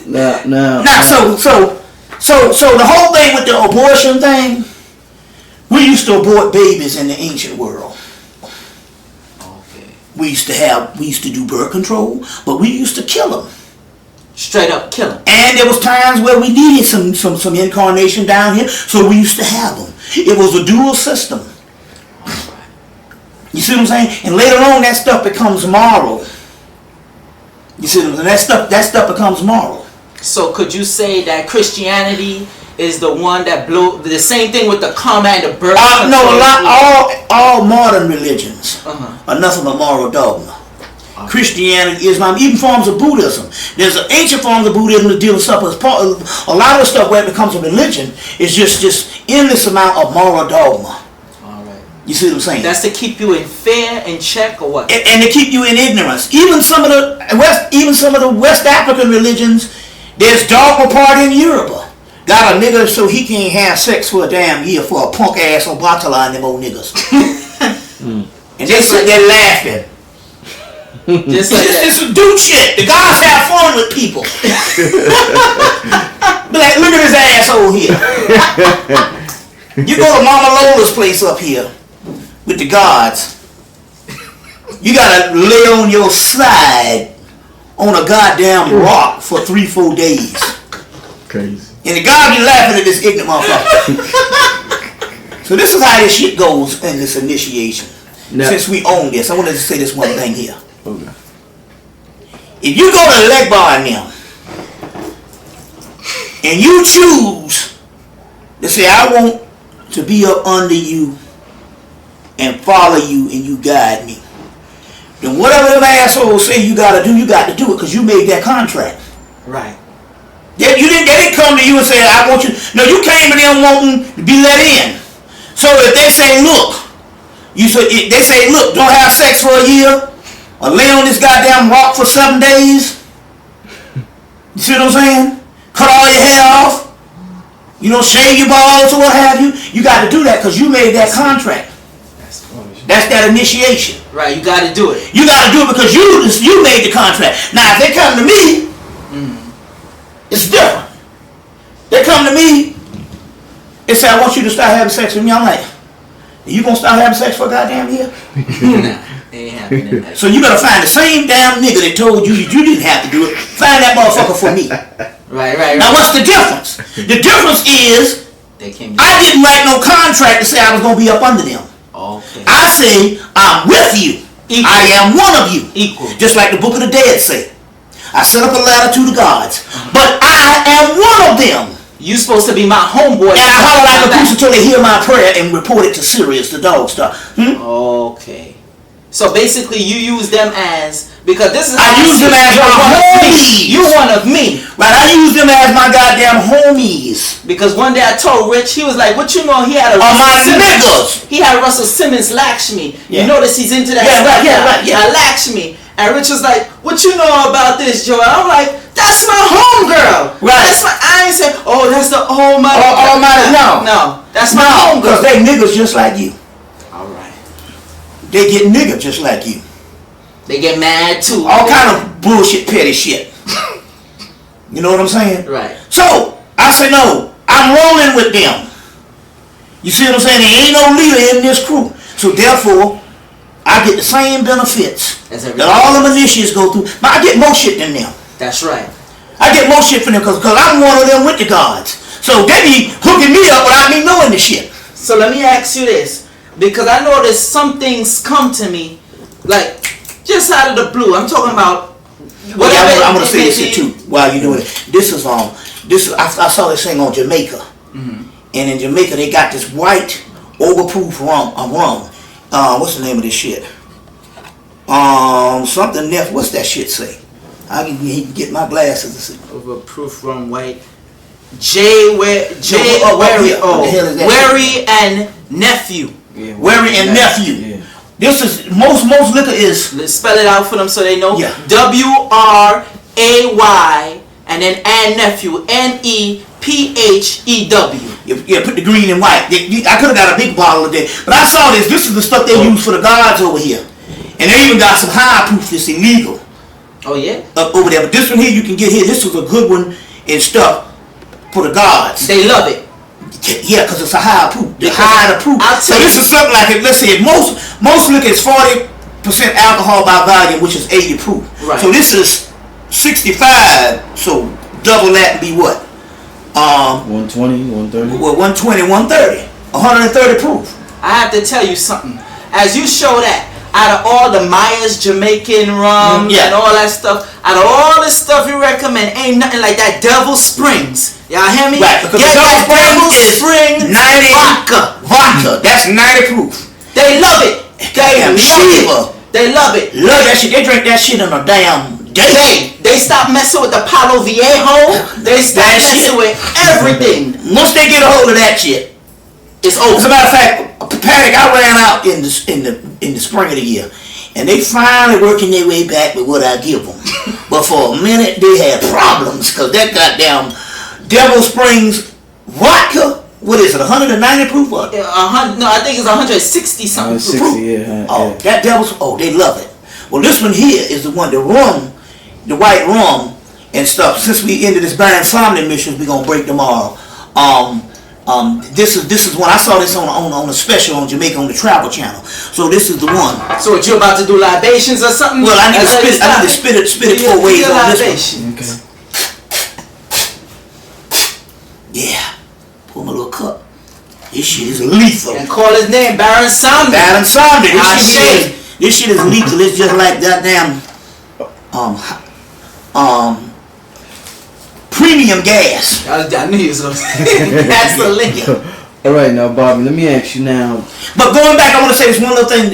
No. Now, so the whole thing with the abortion thing, we used to abort babies in the ancient world. Okay. We used to do birth control, but we used to kill them. Straight up kill them. And there was times where we needed some incarnation down here, so we used to have them. It was a dual system. You see what I'm saying? And later on, that stuff becomes moral. You see what I'm saying? That stuff becomes moral. So could you say that Christianity is the one that blew the same thing with the karma and the birth? No, all modern religions are nothing but moral dogma. Christianity, Islam, even forms of Buddhism. There's an ancient forms of Buddhism that deal with stuff. A lot of the stuff where it becomes a religion is just endless amount of moral dogma. You see what I'm saying? That's to keep you in fear and check, or what? And to keep you in ignorance. Even some of the West African religions, there's dogma part in Europe. Got a nigga so he can't have sex for a damn year for a punk ass Obatala and them old niggas. And they sit there laughing. Just like that. It's some dude shit. The guys have fun with people. Be like, look at his asshole here. You go to Mama Lola's place up here with the gods. You gotta lay on your side on a goddamn rock for 3-4 days. Crazy. And the gods be laughing at this ignorant motherfucker. So this is how this shit goes in this initiation. Now, since we own this, I wanted to say this one thing here. Okay. If you go to the leg bar now and you choose to say, I want to be up under you and follow you and you guide me, then whatever them assholes say you got to do it because you made that contract. Right. They didn't come to you and say, I want you. No, you came to them wanting to be let in. So if they say, look, don't have sex for a year or lay on this goddamn rock for 7 days. You see what I'm saying? Cut all your hair off. Shave your balls or what have you. You got to do that because you made that contract. That's that initiation. Right, you got to do it. You got to do it because you made the contract. Now, if they come to me, it's different. They come to me and say, I want you to start having sex with me. I'm like, you going to start having sex for a goddamn year? Nah, ain't happening. So you better find the same damn nigga that told you that you didn't have to do it. Find that motherfucker for me. Right. Now, what's the difference? The difference is I didn't write no contract to say I was going to be up under them. Okay. I say, I'm with you. Equal. I am one of you. Equal. Just like the Book of the Dead say. I set up a ladder to the gods. But I am one of them. You supposed to be my homeboy. And I holler like a goose until they hear my prayer and report it to Sirius, the dog star. Okay. So basically you use them as, because this is I use them as my homies. You're one of me. Right, I use them as my goddamn homies. Because one day I told Rich, he was like, what you know, he had a niggas. He had Russell Simmons Lakshmi. Yeah. You notice he's into that stuff. Yeah. Lakshmi. And Rich was like, what you know about this, Joel? I'm like, that's that's my homegirl. Right. That's my. I ain't say, oh, that's the almighty. Almighty, no. No, that's my No, because homegirl. they niggas just like you. All right. They get niggas just like you. They get mad too. All kind of bullshit, petty shit. You know what I'm saying? Right. So, I say no. I'm rolling with them. You see what I'm saying? There ain't no leader in this crew. So therefore, I get the same benefits that all the militias go through. But I get more shit than them. That's right. I get more shit from them because I'm one of them with the gods. So they be hooking me up without me knowing the shit. So let me ask you this. Because I noticed some things come to me, like, just out of the blue. I'm talking about whatever. I'm going to say this here too while you're doing it. I saw this thing on Jamaica. Mm-hmm. And in Jamaica, they got this white, overproof rum. What's the name of this shit? Something left. What's that shit say? I can get my glasses. Overproof rum white. Wary and nephew. Yeah, Wary and nephew. Yeah. This is most liquor is. Let's spell it out for them so they know. Yeah. WRAY and then nephew NEPHEW. Yeah, put the green and white. I could have got a big bottle of that, but I saw this. This is the stuff they use for the gods over here, and they even got some high proof that's illegal. Oh yeah. Up over there, but this one here you can get here. This was a good one and stuff for the gods. They love it. Yeah, because it's a higher proof. The higher the proof. So this is something like, let's say, most liquor is 40% alcohol by volume, which is 80 proof. Right. So this is 65. So double that and be what? 120, 130. Well, 120, 130, 130 proof. I have to tell you something. As you show that, out of all the Myers Jamaican rum and all that stuff, out of all the stuff you recommend, ain't nothing like that Devil Springs. Y'all hear me? Right, because Get the Devil Springs is 90 vodka. That's 90 proof. They love it. They love it. Love that shit. They drink that shit in a damn day. They stop messing with the Palo Viejo. They stop messing with everything. Once they get a hold of that shit, it's over. As a matter of fact, Paddock, I ran out in the spring of the year, and they finally working their way back with what I give them. But for a minute, they had problems because that goddamn Devil Springs vodka. What is it? 190 proof? What? No, I think it's 160 something proof. Yeah. That Devil's. Oh, they love it. Well, this one here is the one, the rum, the white rum and stuff. Since we ended this Baron Somni missions, we're gonna break tomorrow. This is one I saw this on a special on Jamaica on the Travel Channel. So this is the one. So what, you about to do libations or something? Well, I need to spit it 4 ways on this one. Okay. Yeah, pull my little cup. This shit is lethal. And call his name Baron Somni. Baron Somni. This shit is lethal. It's just like goddamn premium gas. I knew you was gonna say that's the link. All right, now, Bobby, let me ask you now. But going back, I want to say this one little thing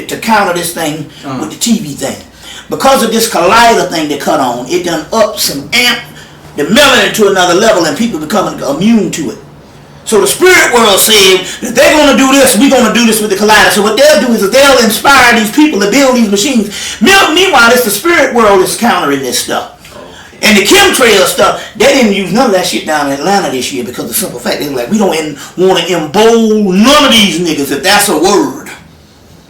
to counter this thing with the TV thing. Because of this collider thing they cut on, it done ups and amp the melanin to another level, and people becoming immune to it. So the spirit world said that they're going to do this, we're going to do this with the collider. So what they'll do is they'll inspire these people to build these machines. Meanwhile, it's the spirit world that's countering this stuff. And the chemtrail stuff, they didn't use none of that shit down in Atlanta this year because of the simple fact they were like, we don't want to embolden none of these niggas, if that's a word.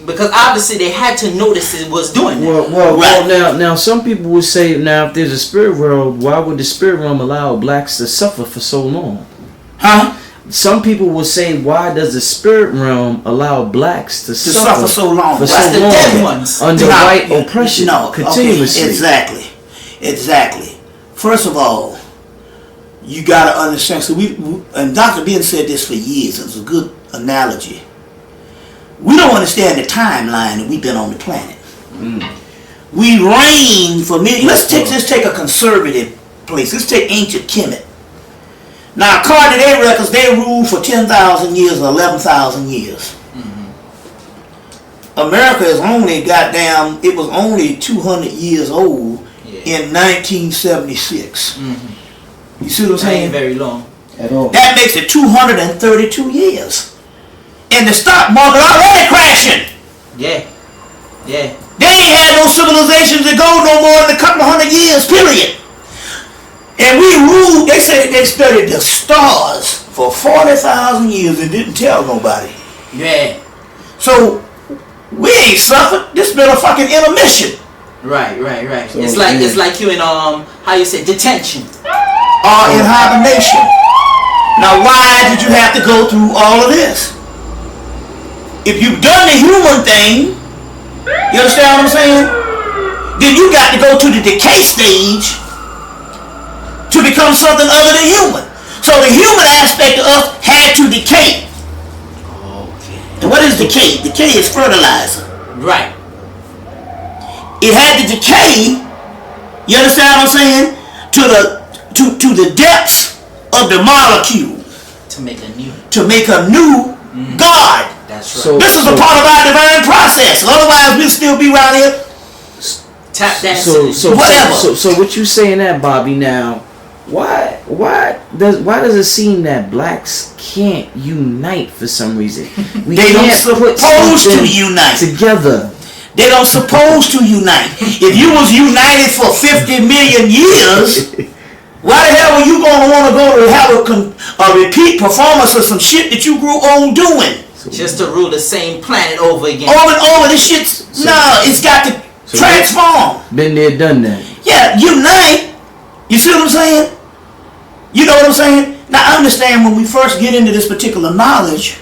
Because obviously they had to notice it was doing that. Well, now some people would say, now if there's a spirit world, why would the spirit realm allow blacks to suffer for so long? Huh? Some people will say, why does the spirit realm allow blacks to suffer so long? For That's so the long dead ones. under white oppression continuously? Okay, exactly. First of all, you gotta understand. So and Dr. Ben said this for years. It was a good analogy. We don't understand the timeline that we've been on the planet. We reign for many. Let's take a conservative place. Let's take ancient Kemet. Now, according to their records, they ruled for 10,000 years or 11,000 years. America is only it was only 200 years old in 1976. You see what I'm saying? Ain't very long at all. That makes it 232 years. And the stock market already crashing. Yeah. They ain't had no civilizations that go no more than a couple of 100 years, period. And we ruled, they said they studied the stars for 40,000 years and didn't tell nobody. Yeah. So, we ain't suffered. This been a fucking intermission. Right. So, it's like you in how you say detention. In hibernation. Now why did you have to go through all of this? If you've done the human thing, you understand what I'm saying? Then you got to go to the decay stage to become something other than human. So the human aspect of us had to decay. Okay. And what is decay? Decay is fertilizer. Right. It had to decay, you understand what I'm saying? To the depths of the molecule. To make a new. To make a new God. That's right. So- This is a part of our divine process. Otherwise, we'll still be around here. Tap dancing. Whatever. So what you saying that, Bobby? Now, why does it seem that blacks can't unite for some reason? They don't supposed to unite together. They don't supposed to unite. If you was united for 50 million years, why the hell were you gonna want to go to have a repeat performance of some shit that you grew old doing? Just to rule the same planet over again. Over and over, this shit's it's got to transform. Been there, done that. Yeah, unite. You see what I'm saying? You know what I'm saying? Now I understand when we first get into this particular knowledge,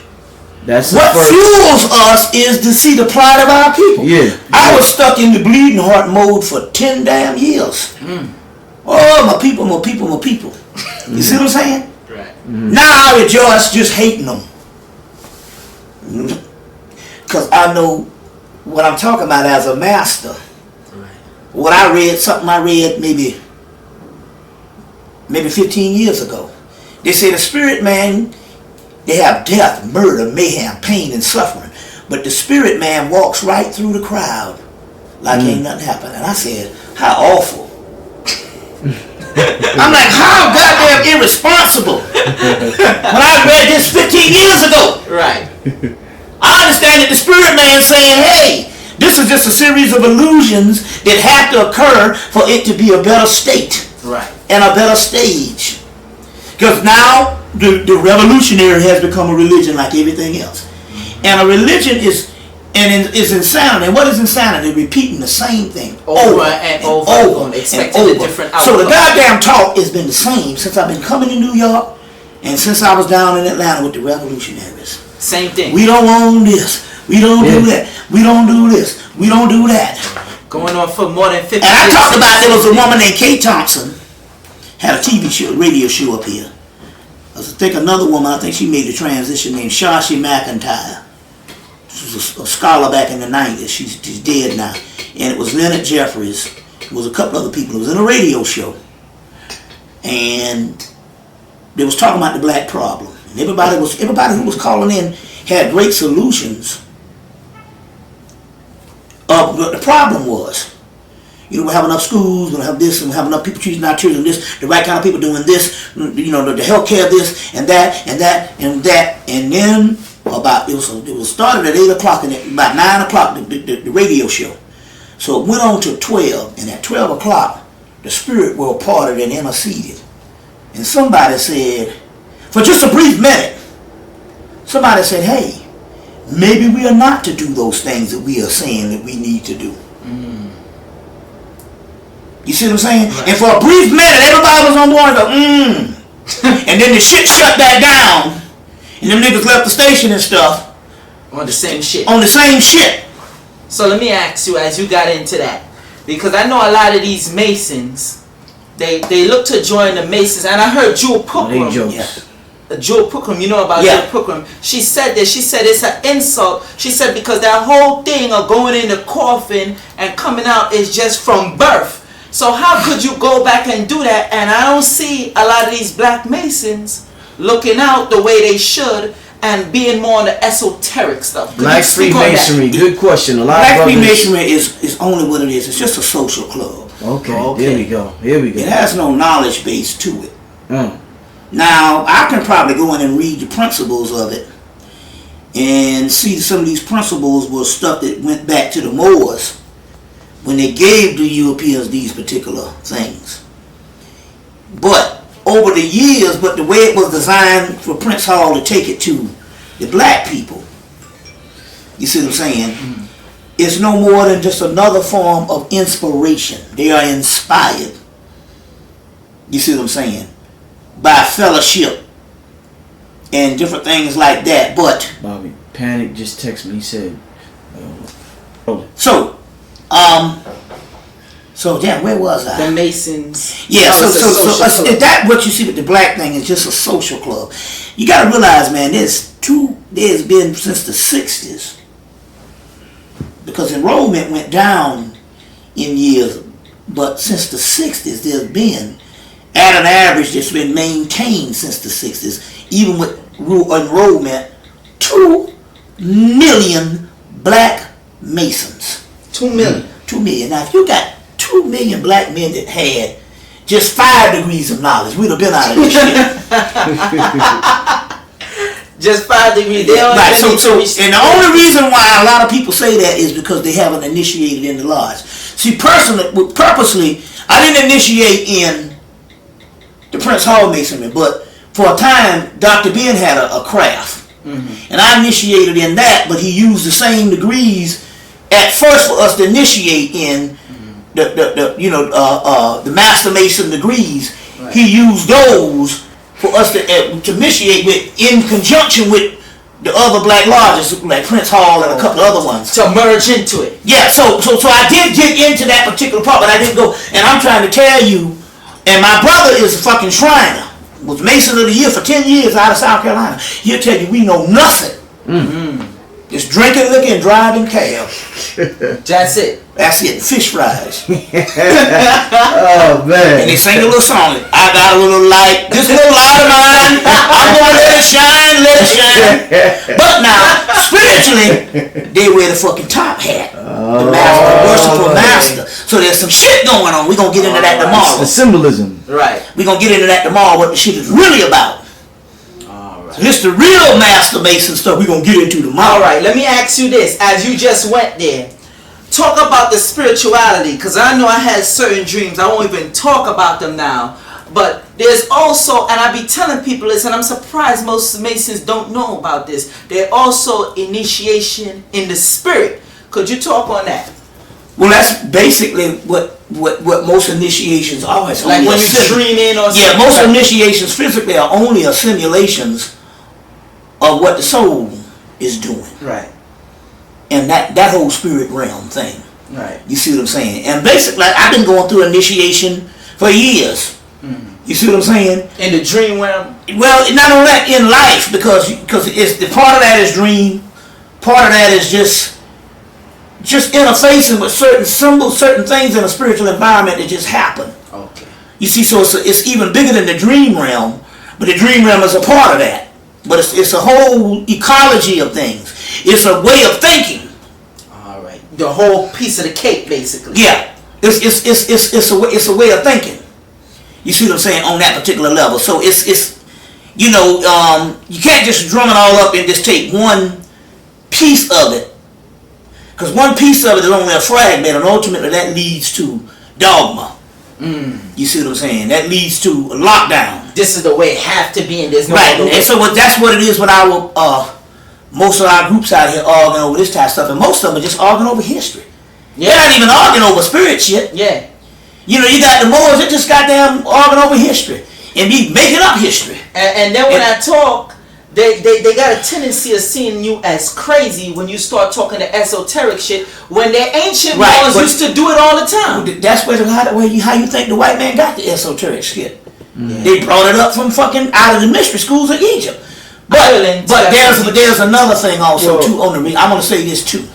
That's what fuels us is to see the plight of our people. Yeah. I was stuck in the bleeding heart mode for 10 damn years. Oh, my people, my people, my people. You see what I'm saying? Right. Now I rejoice just hating them. Because I know what I'm talking about as a master. Right. What I read, something I read maybe 15 years ago. They say the spirit man, they have death, murder, mayhem, pain, and suffering. But the spirit man walks right through the crowd like ain't nothing happened. And I said, how awful. I'm like, how goddamn irresponsible. When I read this 15 years ago. Right. I understand that the spirit man saying, hey, this is just a series of illusions that have to occur for it to be a better state. Right. And a better stage. Because now the revolutionary has become a religion like everything else. And a religion is insanity. And what is insanity? Repeating the same thing Over and over. Expecting a different outcome. So the goddamn talk has been the same since I've been coming to New York and since I was down in Atlanta with the revolutionaries. Same thing. We don't own this. We don't do that. We don't do this. We don't do that. Going on for more than 50 years. And I talked about there was a woman named Kay Thompson, had a TV show, radio show up here. I think another woman, I think she made the transition, named Shashi McIntyre. She was a scholar back in the 90s. She's dead now. And it was Leonard Jeffries. It was a couple other people. It was in a radio show. And they was talking about the black problem. And everybody who was calling in had great solutions of what the problem was. You know, we have enough schools, we have this, and we have enough people choosing our children this, the right kind of people doing this, you know, the healthcare this, and that, and that, and that. And then it was started at 8 o'clock, and about 9 o'clock, the radio show. So it went on to 12, and at 12 o'clock, the spirit world parted and interceded. And somebody said, for just a brief minute, somebody said, hey, maybe we are not to do those things that we are saying that we need to do. You see what I'm saying? Right. And for a brief minute, everybody was on board and go, and then the shit shut back down, and them niggas left the station and stuff. On the same shit. On the same shit. So let me ask you, as you got into that, because I know a lot of these Masons, they look to join the Masons, and I heard Jewel Pookrum. Jewel Pookrum, you know about Jewel Pookrum. She said that. She said it's an insult. She said because that whole thing of going in the coffin and coming out is just from birth. So how could you go back and do that? And I don't see a lot of these black Masons looking out the way they should and being more on the esoteric stuff. Black Freemasonry, good question. Black Freemasonry is only what it is. It's just a social club. Okay. Here we go. It has no knowledge base to it. Now, I can probably go in and read the principles of it and see some of these principles were stuff that went back to the Moors when they gave the Europeans these particular things. But over the years, but the way it was designed for Prince Hall to take it to the black people, you see what I'm saying? It's no more than just another form of inspiration. They are inspired. You see what I'm saying? By fellowship and different things like that. But Bobby, Panic just texted me. He said, so damn, where was I? The Masons. Yeah, Oh, so is that what you see with the black thing is just a social club. You gotta realize, man, there's been since the 60s, because enrollment went down in years, but since the 60s there's been, at an average that's been maintained since the 60s, even with enrollment, 2 million black Masons. 2 million. 2 million. Now if you got 2 million black men that had just 5 degrees of knowledge, we'd have been out of this shit. Just 5 degrees. They Right, and the only reason why a lot of people say that is because they haven't initiated in the lodge. See, purposely, I didn't initiate in the Prince Hall Masonry, but for a time, Dr. Ben had a craft. And I initiated in that, but he used the same degrees at first for us to initiate in the Master Mason degrees. Right. He used those for us to initiate with, in conjunction with the other black lodges like Prince Hall and a couple of other ones. To merge into it. Yeah, so I did get into that particular part, but I didn't go. And I'm trying to tell you, and my brother is a fucking Shriner, was Mason of the Year for 10 years out of South Carolina. He'll tell you we know nothing. Just drinking liquor and driving cabs. That's it. That's it. Fish fries. oh man. And they sing a little song. I got a little light. This little light of mine. I'm gonna let it shine, let it shine. But now, spiritually, they wear the fucking top hat. The master, the worshipful master. So there's some shit going on. We're gonna get into that tomorrow. The symbolism. Right. We're gonna get into that tomorrow, what the shit is really about. So this the real Master Mason stuff we're going to get into tomorrow. Alright, let me ask you this. As you just went there, talk about the spirituality, because I know I had certain dreams. I won't even talk about them now. But there's also, and I be telling people this, and I'm surprised most Masons don't know about this, there's also initiation in the spirit. Could you talk on that? Well, that's basically what most initiations are. It's like when you're dreaming or something? Yeah, most initiations physically are only simulations of what the soul is doing. Right. And that whole spirit realm thing. Right. You see what I'm saying? And basically, I've been going through initiation for years. You see what I'm saying? In the dream realm? Well, not only that, in life, because it's the part of that is dream, part of that is just interfacing with certain symbols, certain things in a spiritual environment that just happen. Okay. You see, so it's even bigger than the dream realm, but the dream realm is a part of that. But it's a whole ecology of things. It's a way of thinking. All right. The whole piece of the cake, basically. Yeah. It's a way of thinking. You see what I'm saying, on that particular level. So it's you can't just drum it all up and just take one piece of it. Because one piece of it is only a fragment, and ultimately that leads to dogma. You see what I'm saying? That leads to a lockdown. This is the way it have to be, and there's no right. other way. And so that's what it is with our most of our groups out here arguing over this type of stuff, and most of them are just arguing over history. Yeah. They're not even arguing over spirit shit. Yeah. You know, you got the Moors that just goddamn arguing over history and be making up history. And then when I talk, they got a tendency of seeing you as crazy when you start talking the esoteric shit, when the ancient ones used to do it all the time. That's how you think the white man got the esoteric shit. They brought it up from fucking out of the mystery schools of Egypt. But there's another thing also too on the. I want to say this too.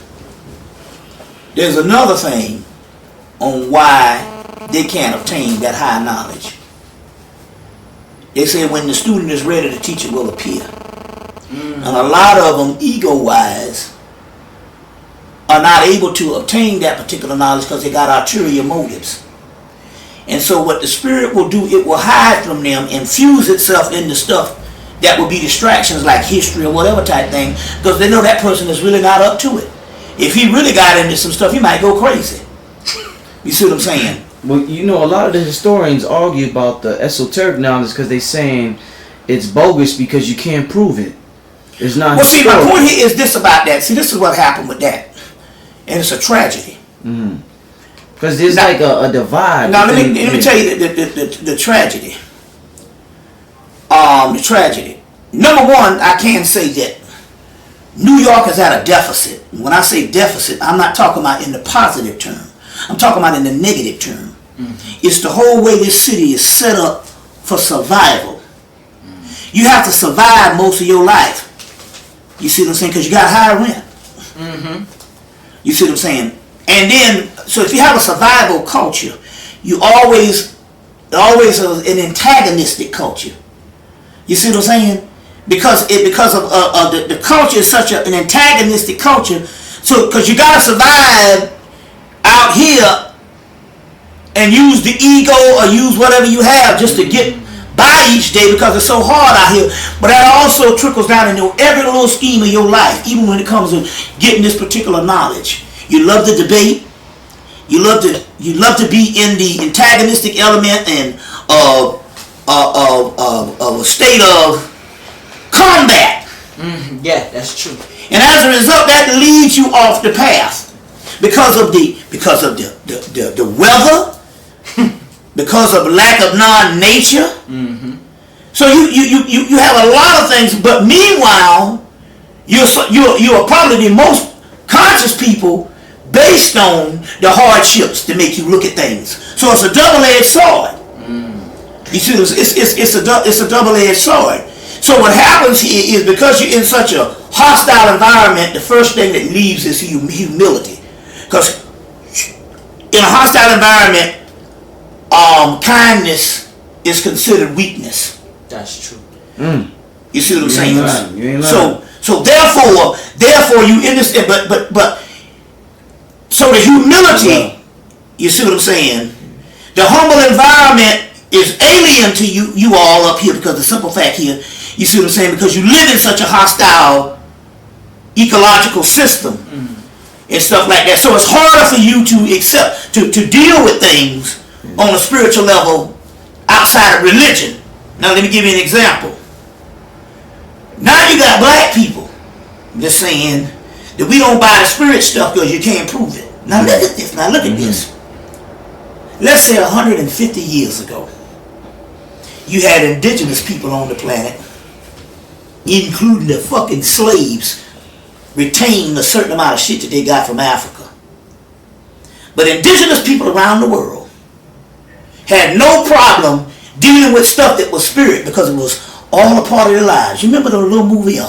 There's another thing on why they can't obtain that high knowledge. They say when the student is ready, the teacher will appear. And a lot of them, ego-wise, are not able to obtain that particular knowledge because they got ulterior motives. And so what the spirit will do, it will hide from them and fuse itself into stuff that will be distractions like history or whatever type thing, because they know that person is really not up to it. If he really got into some stuff, he might go crazy. You see what I'm saying? Well, you know, a lot of the historians argue about the esoteric knowledge because they're saying it's bogus because you can't prove it. It's not. Well, see, my point here is this about that. See, this is what happened with that, and it's a tragedy. Because there's like a divide. Now, let me tell you the tragedy. The tragedy. Number one, I can say that New York is at a deficit. When I say deficit, I'm not talking about in the positive term. I'm talking about in the negative term. It's the whole way this city is set up for survival. You have to survive most of your life. You see what I'm saying? Because you got high rent. You see what I'm saying? And then, so if you have a survival culture, you always an antagonistic culture. You see what I'm saying? Because of the culture is such an antagonistic culture. So because you gotta survive out here and use the ego or use whatever you have just to get by each day because it's so hard out here. But that also trickles down into every little scheme of your life, even when it comes to getting this particular knowledge. You love to debate. You love to be in the antagonistic element and of a state of combat. Yeah, that's true. And as a result, that leads you off the path because of the weather, because of lack of non-nature. So you have a lot of things, but meanwhile, you are probably the most conscious people based on the hardships to make you look at things. So it's a double-edged sword. You see, it's a double-edged sword. So what happens here is because you're in such a hostile environment, the first thing that leaves is humility. Because in a hostile environment, kindness is considered weakness. That's true. You see what I'm saying? You ain't lying. So therefore you in this, but so the humility, you see what I'm saying? The humble environment is alien to you all up here because the simple fact here, you see what I'm saying? Because you live in such a hostile ecological system and stuff like that. So it's harder for you to accept, to deal with things on a spiritual level outside of religion. Now let me give you an example. Now you got black people just saying that we don't buy the spirit stuff because you can't prove it. Now look at this. Now look at this. Let's say 150 years ago, you had indigenous people on the planet, including the fucking slaves, retaining a certain amount of shit that they got from Africa. But indigenous people around the world had no problem dealing with stuff that was spirit because it was all a part of their lives. You remember the little movie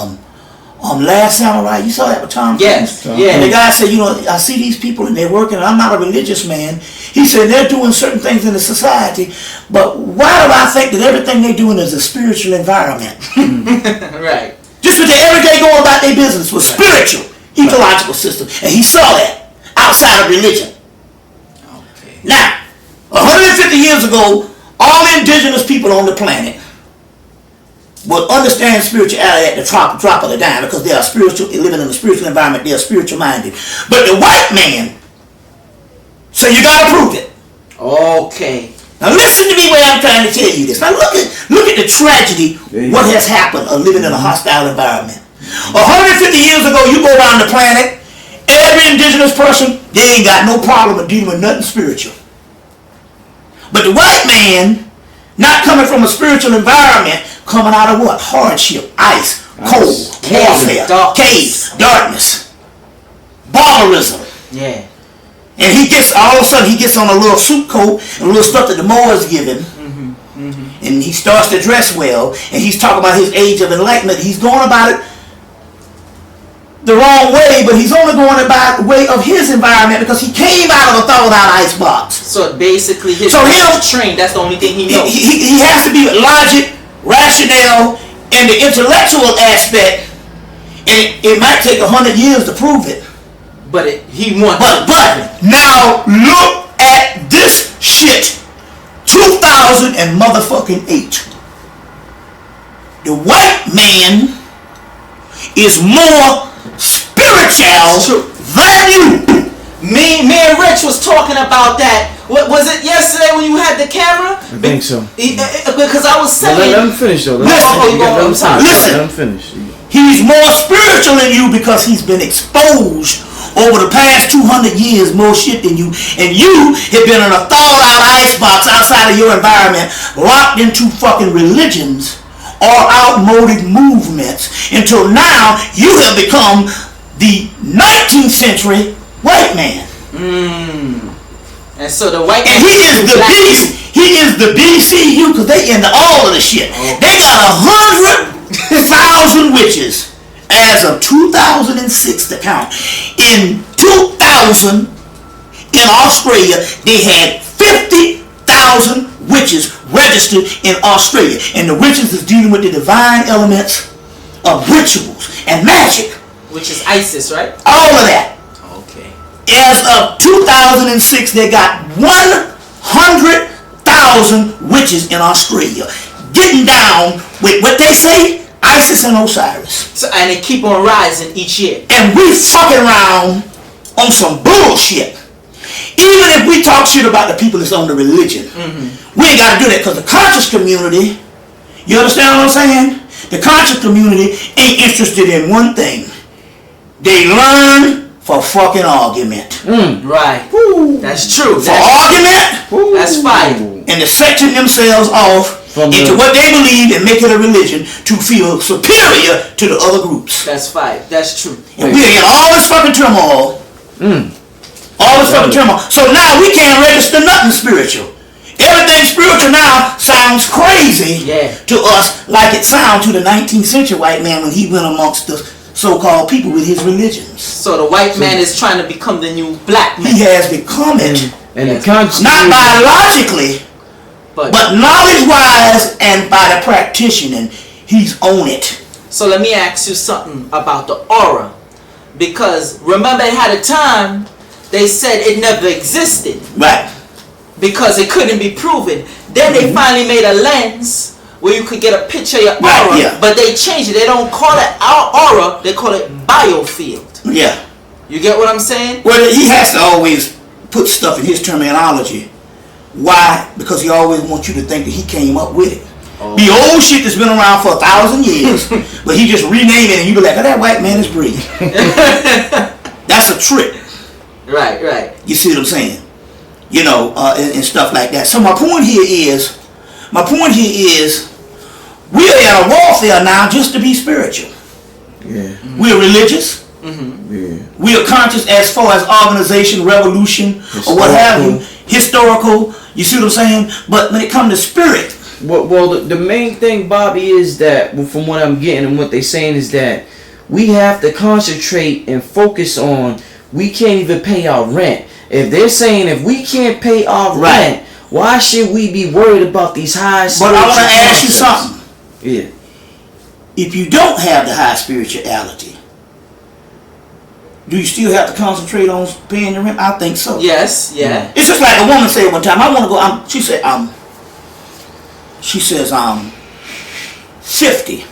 Last Samurai? You saw that with Tom Yes. Cruise? Yeah. And the guy said, you know, I see these people and they're working, and I'm not a religious man. He said they're doing certain things in the society, but why do I think that everything they're doing is a spiritual environment? Right. Just what they every day going about their business was spiritual, ecological system. And he saw that outside of religion. Okay. Now, 150 years ago, all indigenous people on the planet would understand spirituality at the drop of the dime because they are spiritual, living in a spiritual environment, they are spiritual minded. But the white man, so you gotta prove it. Okay. Now listen to me when I'm trying to tell you this. Now look at the tragedy, what has happened of living in a hostile environment. 150 years ago, you go around the planet, every indigenous person, they ain't got no problem with dealing with nothing spiritual. But the white man, not coming from a spiritual environment, coming out of what? Hardship, ice, cold, warfare, caves, darkness, barbarism. Yeah. And he gets, all of a sudden, he gets on a little suit coat and a little stuff that the Moors give him. And he starts to dress well. And he's talking about his age of enlightenment. He's going about it the wrong way, but he's only going about the way of his environment because he came out of a thawed-out ice box. So basically, his trained. That's the only thing he knows. He has to be with logic, rationale, and the intellectual aspect. And it might take 100 years to prove it. But he wants. But now look at this shit. 2008. The white man is more spiritual than you. Me and Rich was talking about that What was it yesterday when you had the camera? I think so. Because I was saying. Let him finish though. I'm sorry. Listen. Let him finish. He's more spiritual than you because he's been exposed over the past 200 years more shit than you. And you have been in a thawed out icebox outside of your environment, locked into fucking religions or outmoded movements until now you have become the 19th century white man. And so the white man. And he is the BCU because they into all of the shit. Okay. They got 100,000 witches as of 2006 to count. In 2000, in Australia, they had 50,000 witches registered in Australia. And the witches is dealing with the divine elements of rituals and magic. Which is ISIS, right? All of that. Okay. As of 2006, they got 100,000 witches in Australia getting down with what they say, Isis and Osiris. So, and they keep on rising each year. And we fucking around on some bullshit. Even if we talk shit about the people that's on the religion, we ain't got to do that because the conscious community, you understand what I'm saying? The conscious community ain't interested in one thing. They learn for fucking argument. Right. Woo. That's true. For argument. Woo. That's fine. And to section themselves off into what they believe and make it a religion to feel superior to the other groups. That's fine. That's true. And we get all this fucking turmoil. All this fucking turmoil. So now we can't register nothing spiritual. Everything spiritual now sounds crazy to us like it sounded to the 19th century white man when he went amongst the so-called people with his religions. So the white man is trying to become the new black man. He has become it. And the conscious Not biologically, but knowledge-wise and by the practitioner. He's on it. So let me ask you something about the aura. Because remember it had a time they said it never existed. Right. Because it couldn't be proven. Then they finally made a lens where you could get a picture of your aura. Right, yeah. But they changed it. They don't call it our aura. They call it biofield. Yeah. You get what I'm saying? Well, he has to always put stuff in his terminology. Why? Because he always wants you to think that he came up with it. The old shit that's been around for 1,000 years, but he just renamed it and you be like, oh, that white man is brilliant. That's a trick. Right, right. You see what I'm saying? You know, and stuff like that. So my point here is, we are in a warfare now just to be spiritual. Yeah. We are religious. Yeah. We are conscious as far as organization, revolution, or what have you. Historical. You see what I'm saying? But when it comes to spirit. Well, the main thing, Bobby, is that from what I'm getting and what they're saying is that we have to concentrate and focus on. We can't even pay our rent. If they're saying if we can't pay our rent, why should we be worried about these high spiritual But I want to ask you concepts? something. Yeah. If you don't have the high spirituality, do you still have to concentrate on paying your rent? I think so. Yes, yeah. It's just like a woman said one time, I want to go, she says, 50.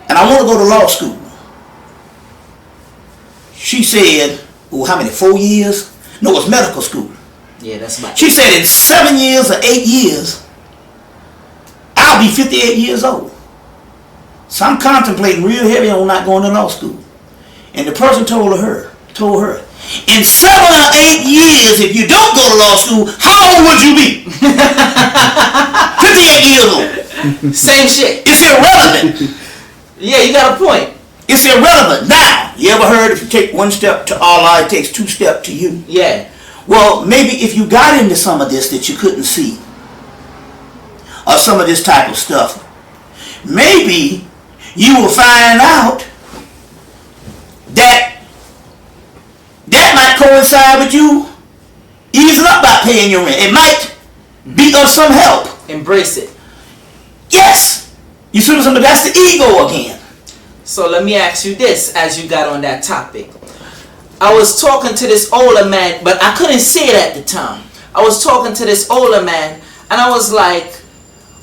And I want to go to law school. She said, oh, how many, 4 years? No, it's medical school. Yeah, that's my. She said in 7 years or 8 years, I'll be 58 years old. So I'm contemplating real heavy on not going to law school. And the person told her, in 7 or 8 years, if you don't go to law school, how old would you be? 58 years old. Same shit. It's irrelevant. Yeah, you got a point. It's irrelevant. Now, you ever heard if you take one step to Allah, it takes 2 steps to you? Yeah. Well, maybe if you got into some of this that you couldn't see, or some of this type of stuff, maybe you will find out that might coincide with you easing up by paying your rent. It might be of some help. Embrace it. Yes. You see what I'm saying? That's the ego again. So let me ask you this as you got on that topic. I was talking to this older man, but I couldn't see it at the time. I was talking to this older man, and I was like,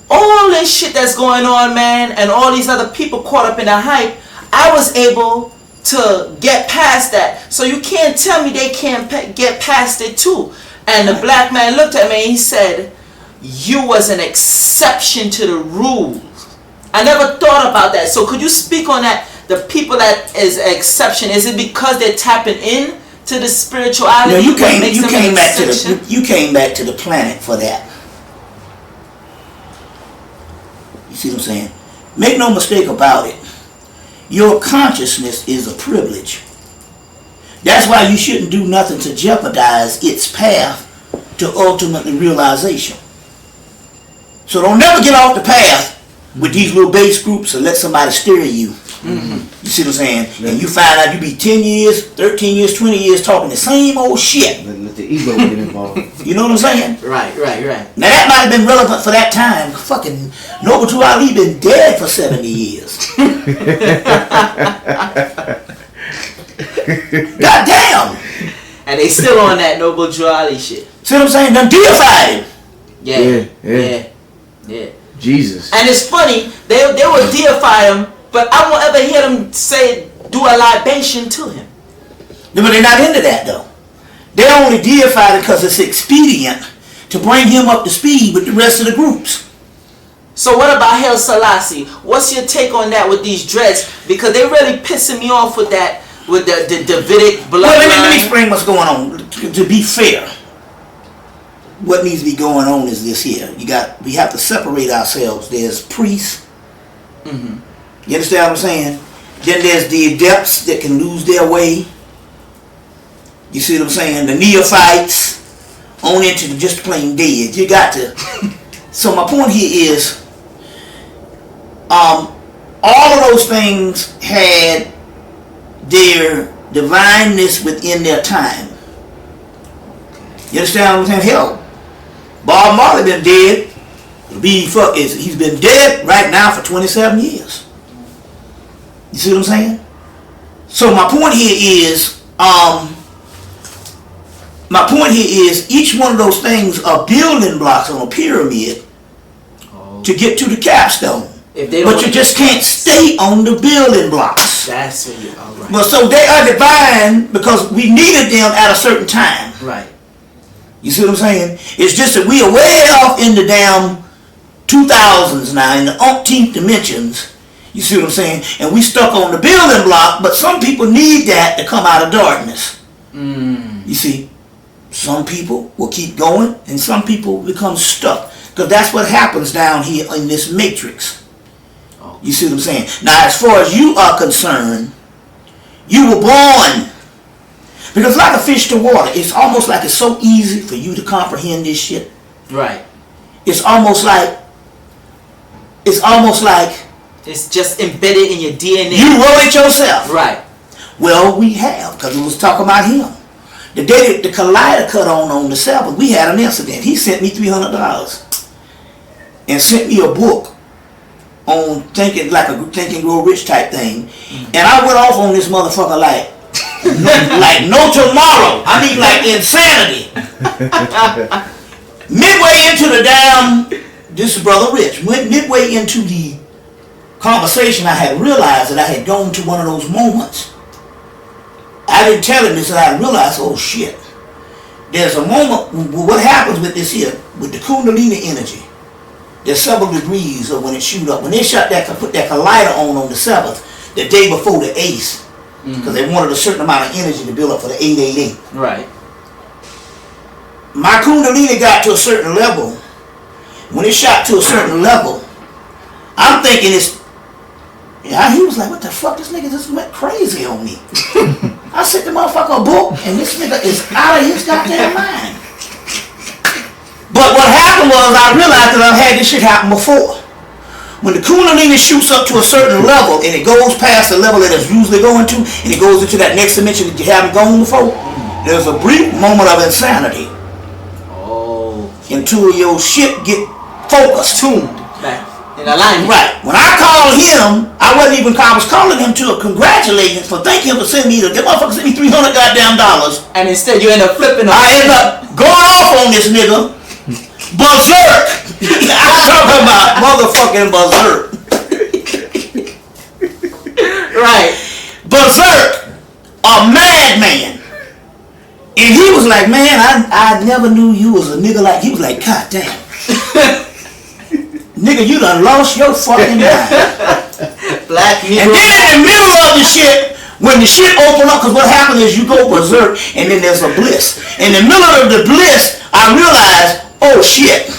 all this shit that's going on, man, and all these other people caught up in the hype, I was able to get past that. So you can't tell me they can't get past it too. And the black man looked at me and he said, you was an exception to the rules. I never thought about that. So could you speak on that? The people that is an exception, is it because they're tapping in to the spirituality? No, you came back to the planet for that. You see what I'm saying? Make no mistake about it. Your consciousness is a privilege. That's why you shouldn't do nothing to jeopardize its path to ultimately realization. So don't never get off the path with these little base groups and let somebody steer you. You see what I'm saying? Yeah. And you find out you be 10 years, 13 years, 20 years talking the same old shit. Let the ego get involved. You know what I'm saying? Right. Now that might have been relevant for that time. Fucking Noble Drew Ali been dead for 70 years. Goddamn! And they still on that Noble Drew Ali shit. See what I'm saying? Done deified him. Yeah. Jesus. And it's funny, they will deify him, but I won't ever hear them say, do a libation to him. But they're not into that though. They only deify it because it's expedient to bring him up to speed with the rest of the groups. So what about Haile Selassie? What's your take on that with these dreads? Because they really pissing me off with that, with the Davidic bloodline. Well, let me explain what's going on. To be fair, what needs to be going on is this here. We have to separate ourselves. There's priests. You understand what I'm saying? Then there's the adepts that can lose their way. You see what I'm saying? The neophytes on into the just plain dead. You got to. So my point here is, all of those things had their divineness within their time. You understand what I'm saying? Hell, Bob Marley been dead. He's been dead right now for 27 years. You see what I'm saying? So my point here is, each one of those things are building blocks on a pyramid to get to the capstone. But you just can't stay on the building blocks. That's what you're all right. But so they are divine because we needed them at a certain time. Right. You see what I'm saying? It's just that we are way off in the damn 2000s now, in the umpteenth dimensions. You see what I'm saying? And we stuck on the building block, but some people need that to come out of darkness. You see? Some people will keep going, and some people become stuck. Because that's what happens down here in this matrix. You see what I'm saying? Now, as far as you are concerned, you were born. Because like a fish to water, it's almost like it's so easy for you to comprehend this shit. Right. It's almost like it's just embedded in your DNA. You wrote it yourself. Right. Well, we have, because we was talking about him. The day that the collider cut on the 7th, we had an incident. He sent me $300 and sent me a book on thinking, like a Think and Grow Rich type thing. And I went off on this motherfucker like no tomorrow. I mean like insanity. Midway into the this is Brother Rich, midway into the conversation, I had realized that I had gone to one of those moments. I didn't tell him this, and I realized, oh shit. There's a moment, what happens with this here, with the Kundalini energy, there's several degrees of when it shoot up. When they put that collider on the 7th, the day before the ACE, because they wanted a certain amount of energy to build up for the 888. Right. My Kundalini got to a certain level. When it shot to a certain level, I'm thinking he was like, what the fuck, this nigga just went crazy on me. I sent the motherfucker a book, and this nigga is out of his goddamn mind. But what happened was, I realized that I've had this shit happen before. When the Kundalini shoots up to a certain level, and it goes past the level that it's usually going to, and it goes into that next dimension that you haven't gone before, there's a brief moment of insanity. Until your shit get focused. Tuned back in alignment. Right. When I called him, I was calling him to congratulate him for thanking him for sending me that motherfucker sent me $300 goddamn dollars. And instead you end up flipping. I end up going off on this nigga. Berserk. I'm talking about motherfucking berserk. Right. Berserk. a madman. And he was like, man, I never knew you was a nigga like, he was like, God damn. Nigga, you done lost your fucking mind. Black Negro. And then in the middle of the shit, when the shit open up, because what happens is you go berserk and then there's a bliss. In the middle of the bliss, I realized, oh shit.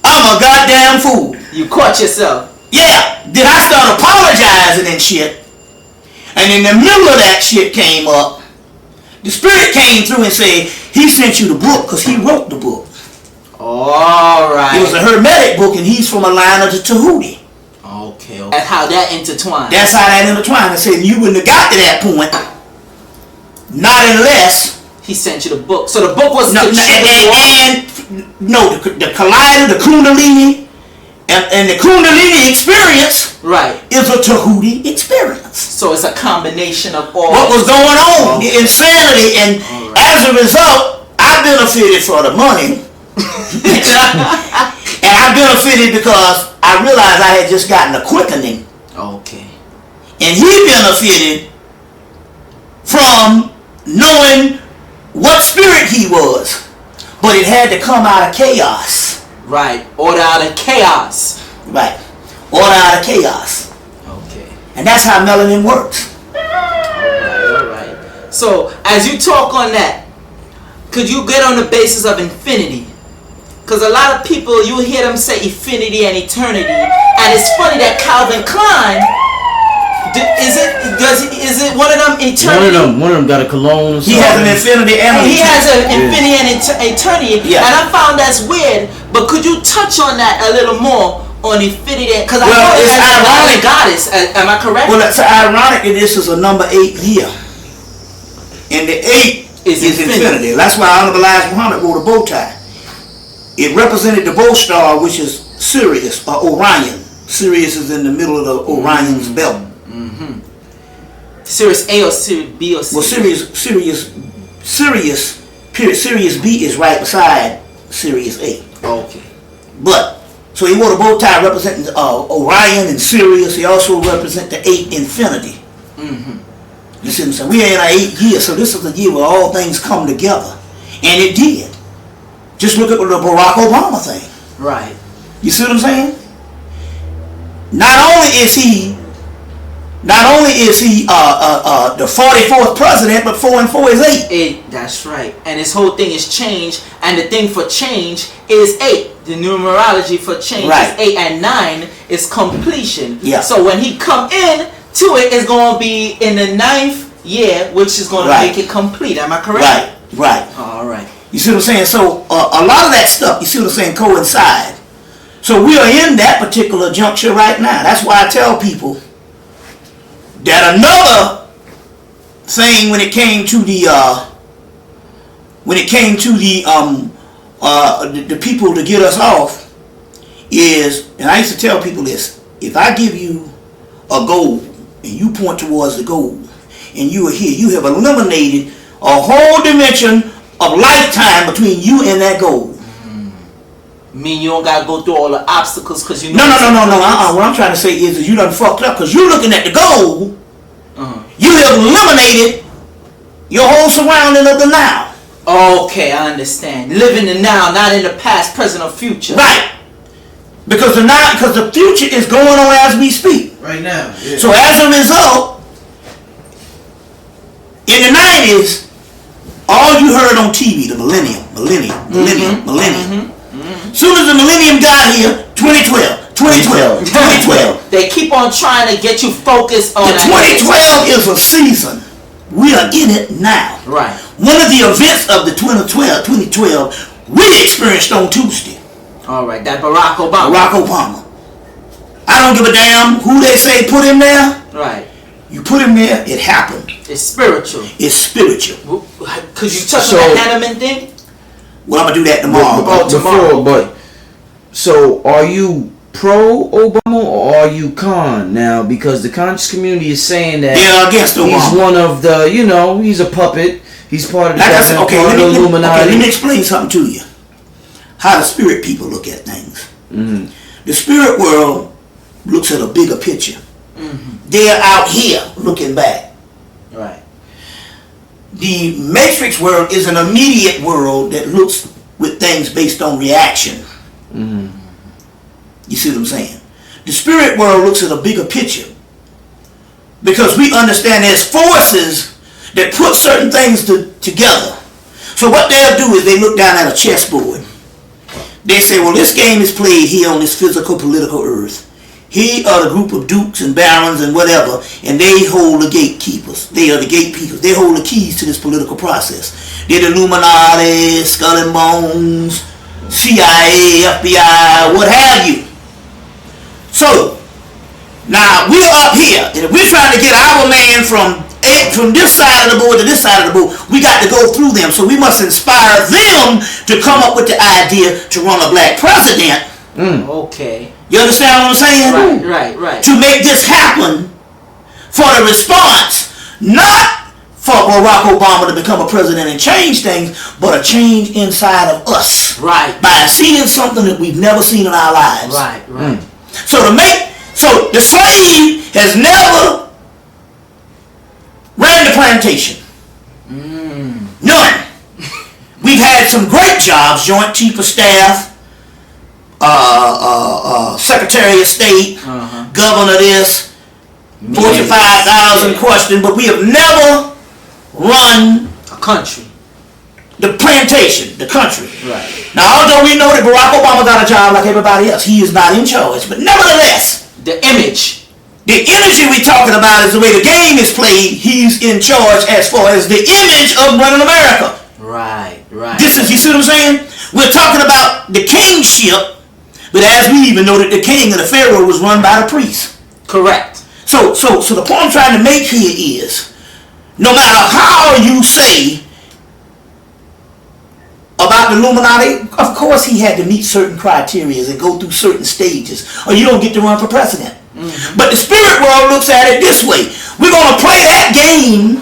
I'm a goddamn fool. You caught yourself. Yeah. Then I started apologizing and shit. And in the middle of that shit came up. The spirit came through and said, he sent you the book because he wrote the book. Alright. It was a Hermetic book and he's from a line of the Tahuti. Okay. That's how that intertwined. That's how that intertwined. I said, you wouldn't have got to that point. Not unless he sent you the book. So the book was the collider, the Kundalini, and the Kundalini experience is a Tahuti experience. So it's a combination of all what was going on, the insanity, and as a result, I benefited for the money. And I benefited because I realized I had just gotten a quickening. Okay. And he benefited from knowing what spirit he was. But it had to come out of chaos. Right. Order out of chaos. Right. Order out of chaos. Okay. And that's how melanin works. Alright. So, as you talk on that, could you get on the basis of infinity? Because a lot of people, you hear them say infinity and eternity, and it's funny that Calvin Klein, is it one of them eternity? One of them got a cologne or something. He has an infinity and he has an infinity and eternity, and I found that's weird. But could you touch on that a little more on infinity? Because I know it's ironic goddess. Am I correct? Well, it's ironic that this is a number 8 year, and the 8 is infinity. That's why Honorable Elijah Muhammad wore a bow tie. It represented the bow star, which is Sirius or Orion. Sirius is in the middle of the Orion's belt. Mm-hmm. Sirius A or Sirius B or C? Well, Sirius B is right beside Sirius A. Okay. But so he wore the bow tie representing Orion and Sirius. He also represents the 8 infinity. Mm-hmm. You see what I'm saying? We are in our 8th year, so this is a year where all things come together, and it did. Just look at the Barack Obama thing. Right. You see what I'm saying? Not only is he the 44th president, but 4 and 4 is 8. That's right. And his whole thing is change, and the thing for change is 8. The numerology for change is 8, and 9 is completion. Yeah. So when he come in to it, it's going to be in the 9th year, which is going to make it complete. Am I correct? Right. All right. You see what I'm saying? So a lot of that stuff, you see what I'm saying, coincide. So we are in that particular juncture right now. That's why I tell people that another thing when it came to the people to get us off is, and I used to tell people this: if I give you a goal and you point towards the goal and you are here, you have eliminated a whole dimension of lifetime between you and that goal. Mean you don't gotta go through all the obstacles because you know. No. What I'm trying to say is you done fucked up because you're looking at the goal. You have eliminated your whole surrounding of the now. Okay, I understand. Living the now, not in the past, present, or future. Right. Because the future is going on as we speak. Right now. Yeah. So as a result, in the 90s, all you heard on TV, the millennium. Soon as the millennium got here, 2012. They keep on trying to get you focused on the 2012 is a season. We are in it now. Right. One of the events of the 2012 we experienced on Tuesday. All right, that Barack Obama. I don't give a damn who they say put him there. Right. You put him there, it happened. It's spiritual. Could you touch on that Hemmitt thing? Well, I'm gonna do that tomorrow. But so are you pro Obama or are you con now? Because the conscious community is saying that against Obama. He's one of the, he's a puppet. He's part of the government, part of the Illuminati. Let me explain something to you. How the spirit people look at things. Mm-hmm. The spirit world looks at a bigger picture. Mm-hmm. They're out here looking back. Right. The matrix world is an immediate world that looks with things based on reaction. Mm-hmm. You see what I'm saying? The spirit world looks at a bigger picture. Because we understand there's forces that put certain things together. So what they'll do is they look down at a chessboard. They say, well, this game is played here on this physical, political earth. Here are the group of dukes and barons and whatever, and they hold the gatekeepers. They are the gatekeepers. They hold the keys to this political process. They're the Illuminati, Skull and Bones, CIA, FBI, what have you. So, now we're up here, and if we're trying to get our man from this side of the board to this side of the board, we got to go through them. So we must inspire them to come up with the idea to run a black president. Okay. You understand what I'm saying? Right. To make this happen for the response, not for Barack Obama to become a president and change things, but a change inside of us. Right. By seeing something that we've never seen in our lives. Right. So the slave has never ran the plantation. None. We've had some great jobs, Joint Chief of Staff, Secretary of State, Governor this, 45,000 question, but we have never run a country. The plantation, the country. Right. Now, although we know that Barack Obama got a job like everybody else, he is not in charge, but nevertheless, the image. The energy we're talking about is the way the game is played. He's in charge as far as the image of running America. Right. This is, you see what I'm saying? We're talking about the kingship, but as we even know that the king and the pharaoh was run by the priest. Correct. So the point I'm trying to make here is, no matter how you say about the Illuminati, of course he had to meet certain criteria and go through certain stages, or you don't get to run for president. But the spirit world looks at it this way. We're going to play that game,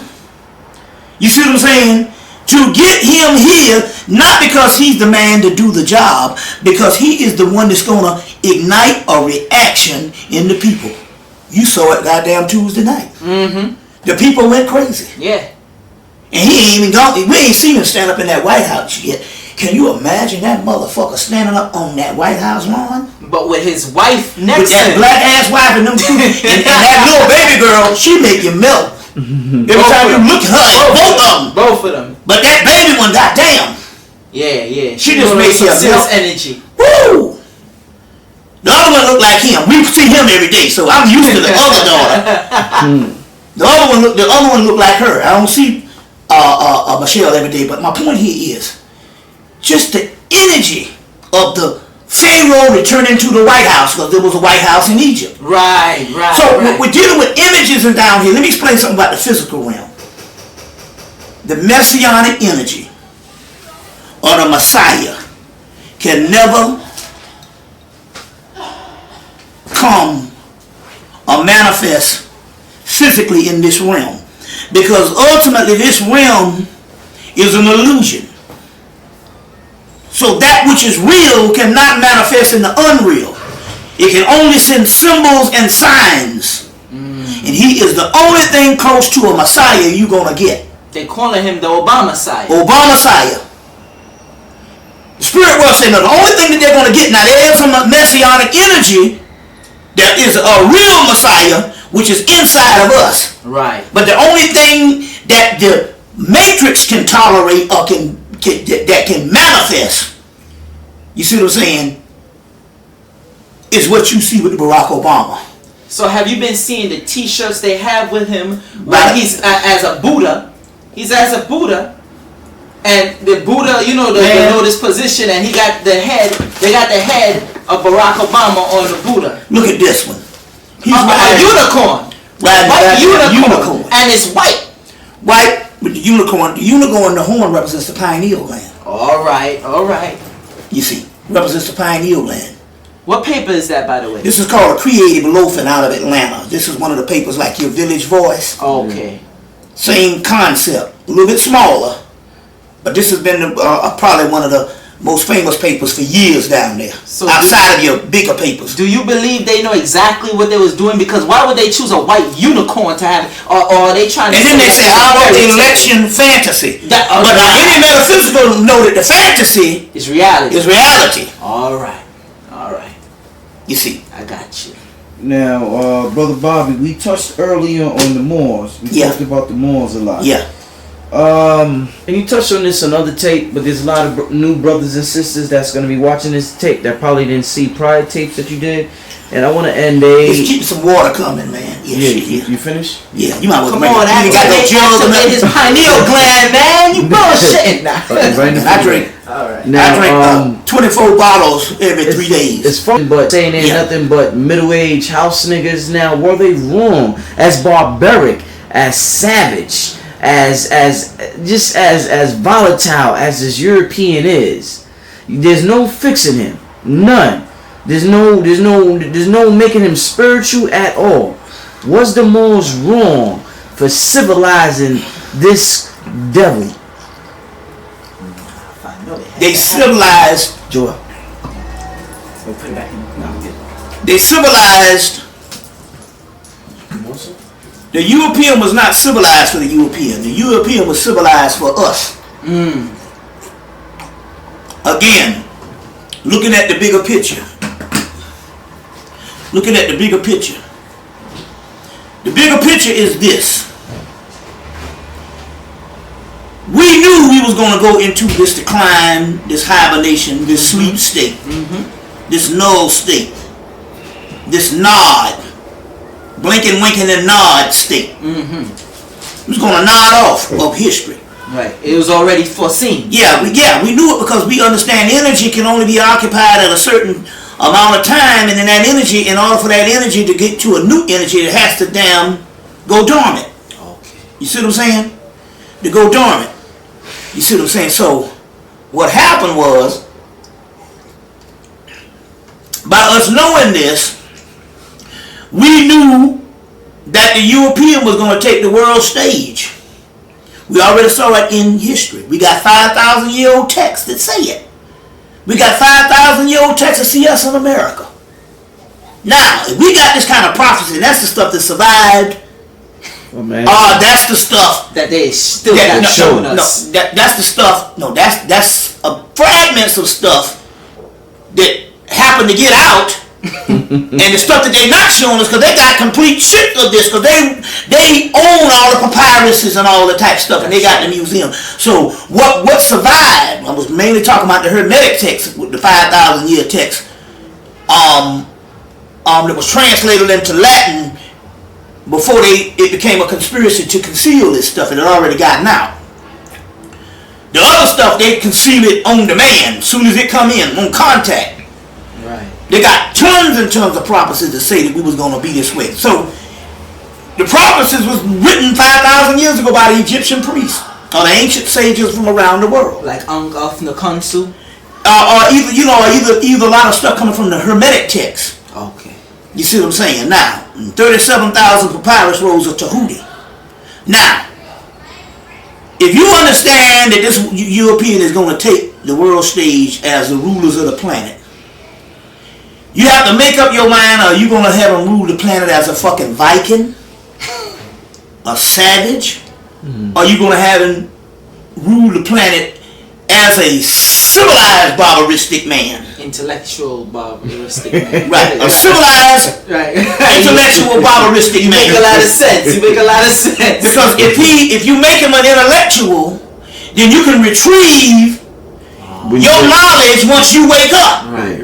you see what I'm saying, to get him here, not because he's the man to do the job, because he is the one that's going to ignite a reaction in the people. You saw it goddamn Tuesday night. The people went crazy. Yeah. And he ain't even gone. We ain't seen him stand up in that White House yet. Can you imagine that motherfucker standing up on that White House lawn? But with his wife next with that to him. black ass wife and them two, and that little baby girl, she make you melt. Every time you look at her, both of them. But that baby one, goddamn. Yeah. She just makes you melt. Energy. Woo! The other one look like him. We see him every day, so I'm used to the other daughter. The other one look like her. I don't see Michelle every day, but my point here is just the energy of the Pharaoh returning to the White House, because there was a White House in Egypt. Right. So we're dealing with images and down here. Let me explain something about the physical realm. The messianic energy or the Messiah can never come or manifest physically in this realm, because ultimately this realm is an illusion. So that which is real cannot manifest in the unreal. It can only send symbols and signs. And he is the only thing close to a Messiah you're going to get. They calling him the Obama Messiah. Obama Messiah. The spirit world saying the only thing that they're going to get, now there is some messianic energy, there is a real Messiah which is inside of us. Right. But the only thing that the matrix can tolerate or that can manifest, you see what I'm saying, is what you see with Barack Obama. So have you been seeing the t-shirts they have with him where he's as a Buddha? He's as a Buddha, and the Buddha, you know, the lotus position, and he got the head. They got the head of Barack Obama on the Buddha. Look at this one. He's a unicorn. White unicorn. And it's white. White with the unicorn. The unicorn, the horn represents the pineal gland. All right. You see, represents the pineal gland. What paper is that, by the way? This is called a Creative Loafing out of Atlanta. This is one of the papers like your Village Voice. Okay. Same concept, a little bit smaller, but this has been probably one of the most famous papers for years down there. So outside of your bigger papers. Do you believe they know exactly what they was doing? Because why would they choose a white unicorn to have, or are they trying to? And then they say, "I want the election fantasy." But now any metaphysical know that the fantasy is reality. Is reality. All right. You see, I got you. Now, Brother Bobby, we touched earlier on the Moors. We talked about the Moors a lot. Yeah. And you touched on this another tape, but there's a lot of new brothers and sisters that's going to be watching this tape that probably didn't see prior tapes that you did. And I want to end Just keep some water coming, man. You finished? Yeah, you might want to come on, activate his pineal gland, man. You bullshitting now. I drink. All right. Now, I drink 24 bottles every 3 days. It's funny, but saying ain't nothing but middle-aged house niggas now. Were they wrong? As barbaric, as savage, as volatile as this European is, there's no fixing him. None. There's no making him spiritual at all. Was the Moors wrong for civilizing this devil? They civilized. Joel. Put it back in. No, I'm good. They civilized. The European was not civilized for the European. The European was civilized for us. Again, looking at the bigger picture. Looking at the bigger picture. The bigger picture is this. We knew we was going to go into this decline, this hibernation, this sleep state, this null state, this nod, blinking, winking, and nod state. It was going to nod off of history. Right. It was already foreseen. Yeah, we knew it because we understand energy can only be occupied at a certain amount of time, and then that energy, in order for that energy to get to a new energy, it has to go dormant. Okay. You see what I'm saying? To go dormant. You see what I'm saying? So, what happened was, by us knowing this, we knew that the European was going to take the world stage. We already saw it in history. We got 5,000-year-old texts that say it. We got 5,000-year-old texts that see us in America. Now, if we got this kind of prophecy, and that's the stuff that survived. Oh, man. That's the stuff that they still got showing us. No, that's the stuff. No, that's fragments of stuff that happened to get out. And the stuff that they're not showing us, because they got complete shit of this, because they own all the papyruses and all the type of stuff, and they got in the museum. So what survived? I was mainly talking about the Hermetic text, with the 5,000-year text, that was translated into Latin before it became a conspiracy to conceal this stuff. It had already gotten out. The other stuff, they conceal it on demand, as soon as it come in, on contact. Right. They got tons and tons of prophecies that say that we was going to be this way. So, the prophecies was written 5,000 years ago by the Egyptian priests, or the ancient sages from around the world. Like Nakonsu? Or either a lot of stuff coming from the Hermetic text. Okay. You see what I'm saying? Now, 37,000 papyrus rolls of Tahuti. Now, if you understand that this European is going to take the world stage as the rulers of the planet, you have to make up your mind, are you going to have him rule the planet as a fucking Viking? A savage? Or are you going to have him rule the planet as a civilized barbaristic man? Intellectual barbaristic man. Right. A civilized, intellectual barbaristic man. You make a lot of sense. Because if you make him an intellectual, then you can retrieve your knowledge once you wake up. Right.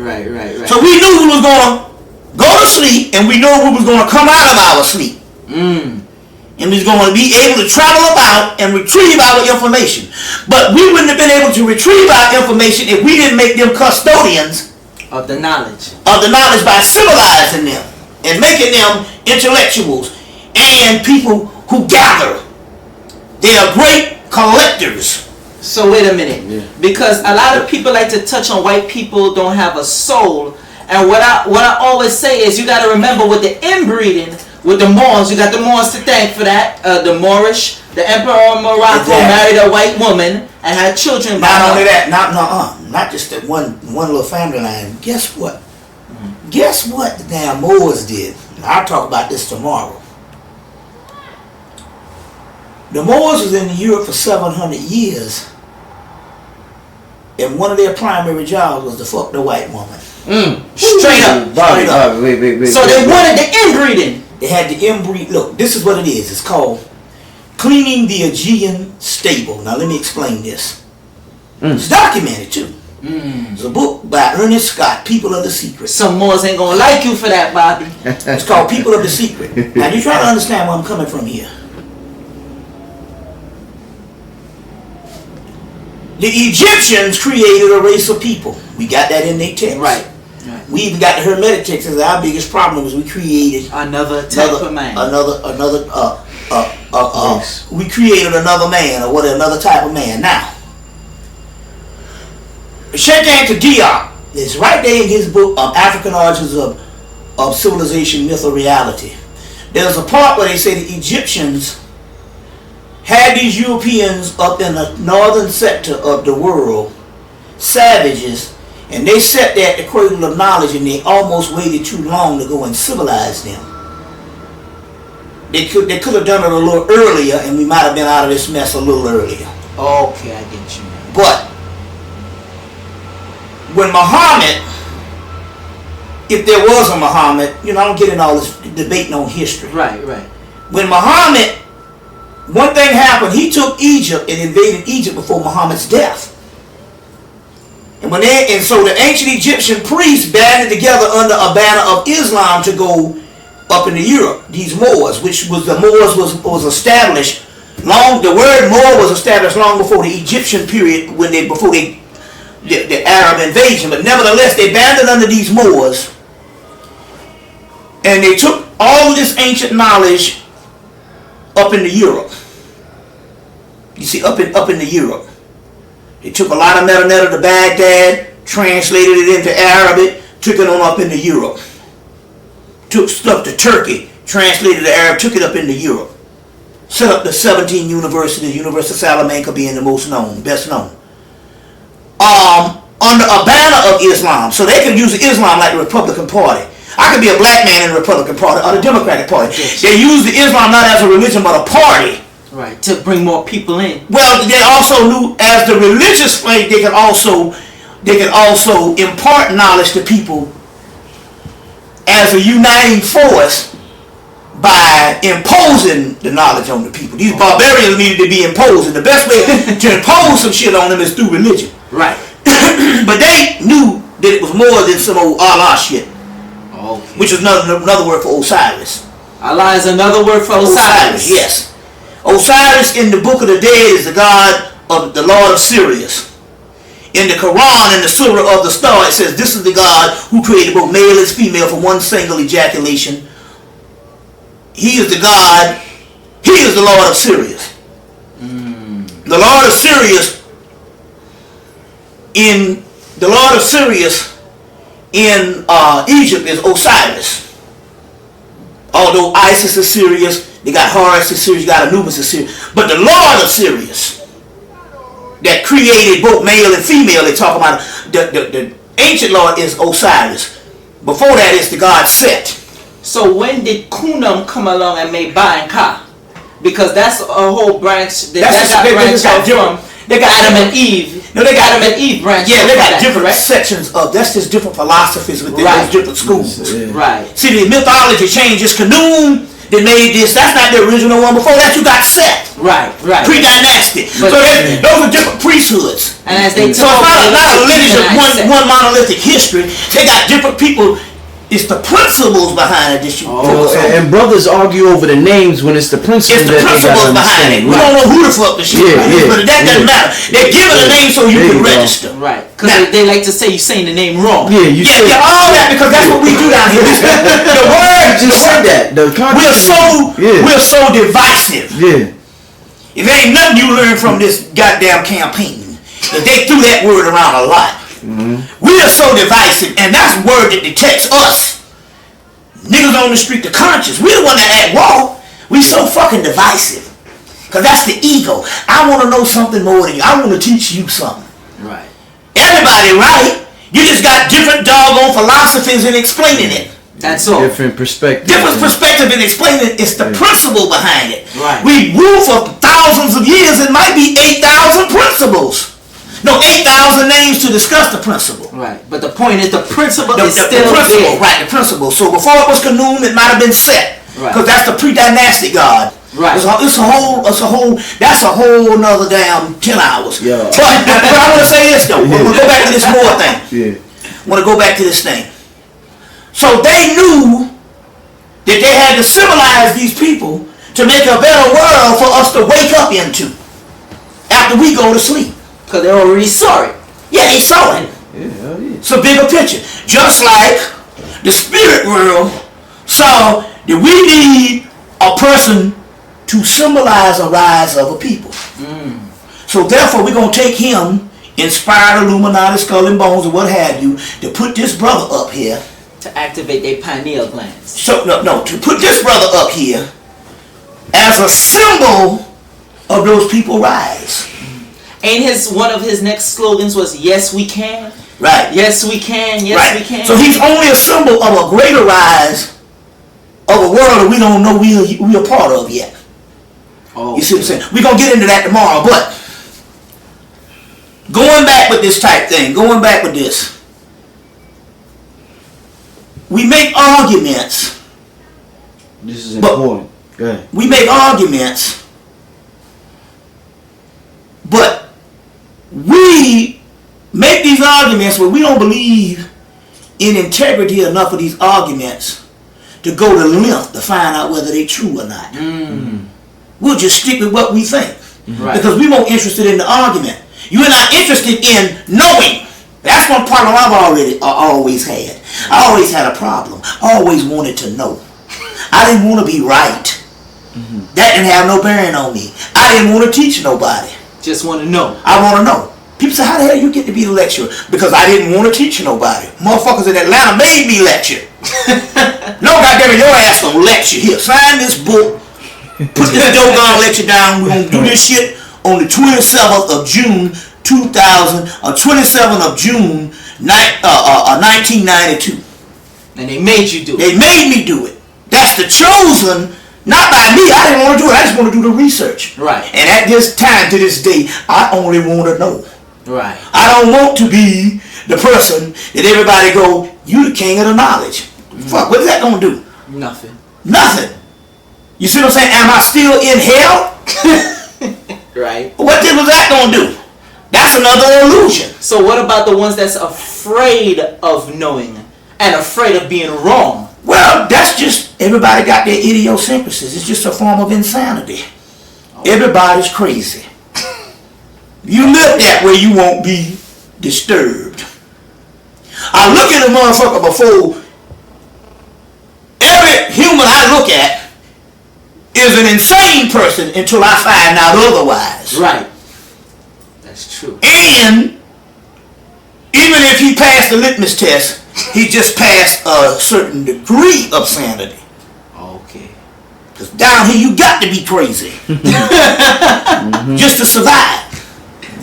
So we knew we was going to go to sleep, and we knew we was going to come out of our sleep. And we was going to be able to travel about and retrieve our information. But we wouldn't have been able to retrieve our information if we didn't make them custodians of the knowledge. By civilizing them and making them intellectuals and people who gather. They are great collectors. So wait a minute, because a lot of people like to touch on white people don't have a soul, and what I always say is you got to remember with the inbreeding with the Moors, you got the Moors to thank for that. The Moorish, the Emperor of Morocco married a white woman, and had children. Not only that, not just that one little family line. Guess what? Guess what the damn Moors did? I'll talk about this tomorrow. The Moors was in Europe for 700 years, and one of their primary jobs was to fuck the white woman. Straight up. Straight up. Wait. So they wanted the inbreeding. They had the inbreed. Look, this is what it is. It's called cleaning the Aegean stable. Now let me explain this. It's documented too. It's a book by Ernest Scott, People of the Secret. Some Moors ain't gonna like you for that, Bobby. It's called People of the Secret. Now you try to understand where I'm coming from here. The Egyptians created a race of people. We got that in their text. Right. We even got the Hermetic text. Our biggest problem was we created another type of man. We created another man, or another type of man. Now, Sheikh Anta Diop is right there in his book of African Origins of Civilization, Myth, or Reality. There's a part where they say the Egyptians had these Europeans up in the northern sector of the world, savages, and they sat there at the cradle of knowledge, and they almost waited too long to go and civilize them. They could have done it a little earlier, and we might have been out of this mess a little earlier. Okay, I get you. But when Muhammad, if there was a Muhammad, I don't get in all this debating on history. Right. When Muhammad, one thing happened, he took Egypt and invaded Egypt before Muhammad's death. And so the ancient Egyptian priests banded together under a banner of Islam to go up into Europe. These Moors, was established long. The word Moor was established long before the Egyptian period, before the Arab invasion. But nevertheless, they banded under these Moors, and they took all of this ancient knowledge up into Europe. You see, up into Europe. They took a lot of metadata to Baghdad, translated it into Arabic, took it on up into Europe. Took stuff to Turkey, translated it to Arab, took it up into Europe. Set up the 17 universities, University of Salamanca being the best known. Under a banner of Islam, so they can use Islam like the Republican Party. I could be a black man in the Republican Party or the Democratic Party. Yes. They use the Islam not as a religion but a party. Right, to bring more people in. Well, they also knew as the religious faith, they could also impart knowledge to people as a uniting force by imposing the knowledge on the people. These barbarians needed to be imposed, and the best way to impose some shit on them is through religion. Right. But they knew that it was more than some old Allah shit. Okay. Which is another word for Osiris. Allah is another word for Osiris. Yes. Osiris in the Book of the Dead is the god of the Lord of Sirius. In the Quran, in the Surah of the Star, it says this is the God who created both male and female from one single ejaculation. He is the God. He is the Lord of Sirius. The Lord of Sirius in Egypt is Osiris. Although Isis is Sirius, they got Horus is Sirius, you got Anubis is Sirius. But the Lord of Sirius that created both male and female, they talk about the ancient Lord is Osiris. Before that is the god Set. So when did Kunam come along and made Ba and Ka? Because that's a whole branch. They got Adam and Eve. No, they got Adam and Eve branch. Yeah, they got different sections of. That's just different philosophies within those different schools. Right. See, the mythology changes. Canaan, they made this. That's not the original one. Before that, you got Set. Right. Pre-dynastic. So those are different priesthoods. And as they so it's not a lineage of one monolithic history. They got different people. It's the principles behind it that you focus on. And brothers argue over the names when it's the principles that they gotta behind it. We don't know who the fuck the shit is, but that doesn't matter. They're giving a name so you can register. Right. Because they like to say you're saying the name wrong. Yeah, all that, because that's what we do down here. The word just said that. We're so divisive. Yeah. If there ain't nothing you learn from this goddamn campaign, that they threw that word around a lot. We are so divisive, and that's a word that detects us. Niggas on the street, the conscious. We're the one that at war. We so fucking divisive. Because that's the ego. I want to know something more than you. I want to teach you something. Right. Everybody right. You just got different doggone philosophies in explaining it. That's all. Different perspective. Different perspective in explaining it. It's the principle behind it. Right. We rule for thousands of years. It might be 8,000 principles. No, 8,000 names to discuss the principle. Right. But the point is, the principle is The still principle, there. right? The principle. So before it was Khnum, it might have been Set, Right. because that's the pre-dynastic god. Right. That's a whole another damn 10 hours. Yeah. But I want to say this though. We'll go back to this more thing. Yeah. I want to go back to this thing. So they knew that they had to civilize these people to make a better world for us to wake up into after we go to sleep. Because they already saw it. Yeah, they saw it. Yeah, hell yeah. It's a bigger picture. Just like the spirit world saw that we need a person to symbolize a rise of a people. So therefore we're going to take him, inspired Illuminati, skull and bones, or what have you, to put this brother up here. To activate their pineal glands. So no, to put this brother up here as a symbol of those people rise. And one of his next slogans was, yes we can. Right. Yes we can. Yes Right. we can. So he's only a symbol of a greater rise of a world that we don't know we are part of yet. Oh. You see what I'm saying? We're going to get into that tomorrow, but going back with this type thing, going back with this, we make arguments. This is important. Go ahead. We make arguments, but we make these arguments where we don't believe in integrity enough of these arguments to go to length to find out whether they're true or not. We'll just stick with what we think. Right. Because we're more interested in the argument. You're not interested in knowing. That's one problem I've always had. I always had a problem. I always wanted to know. I didn't want to be right. That didn't have no bearing on me. I didn't want to teach nobody. Just want to know. I want to know. People say, how the hell you get to be the lecturer? Because I didn't want to teach nobody. Motherfuckers in Atlanta made me lecture. No, goddamn it, your ass gonna lecture. Here, sign this book. Put this doggone lecture down. We're gonna do this shit on the 27th of June 27th of June 1992. And they made you do it. They made me do it. That's the chosen, not by me. I didn't want to do it. I just want to do the research. Right. And at this time, to this day, I only want to know. Right. I don't want to be the person that everybody go, you the king of the knowledge. Fuck, what is that gonna do? Nothing. Nothing. You see what I'm saying? Am I still in hell? Right. What was that gonna do? That's another illusion. So what about the ones that's afraid of knowing and afraid of being wrong? Well, that's just, everybody got their idiosyncrasies. It's just a form of insanity. Everybody's crazy. You live that way, you won't be disturbed. I look at a motherfucker before. Every human I look at is an insane person until I find out otherwise. Right. That's true. And even if he passed the litmus test, he just passed a certain degree of sanity. Okay. Because down here you got to be crazy. Just to survive.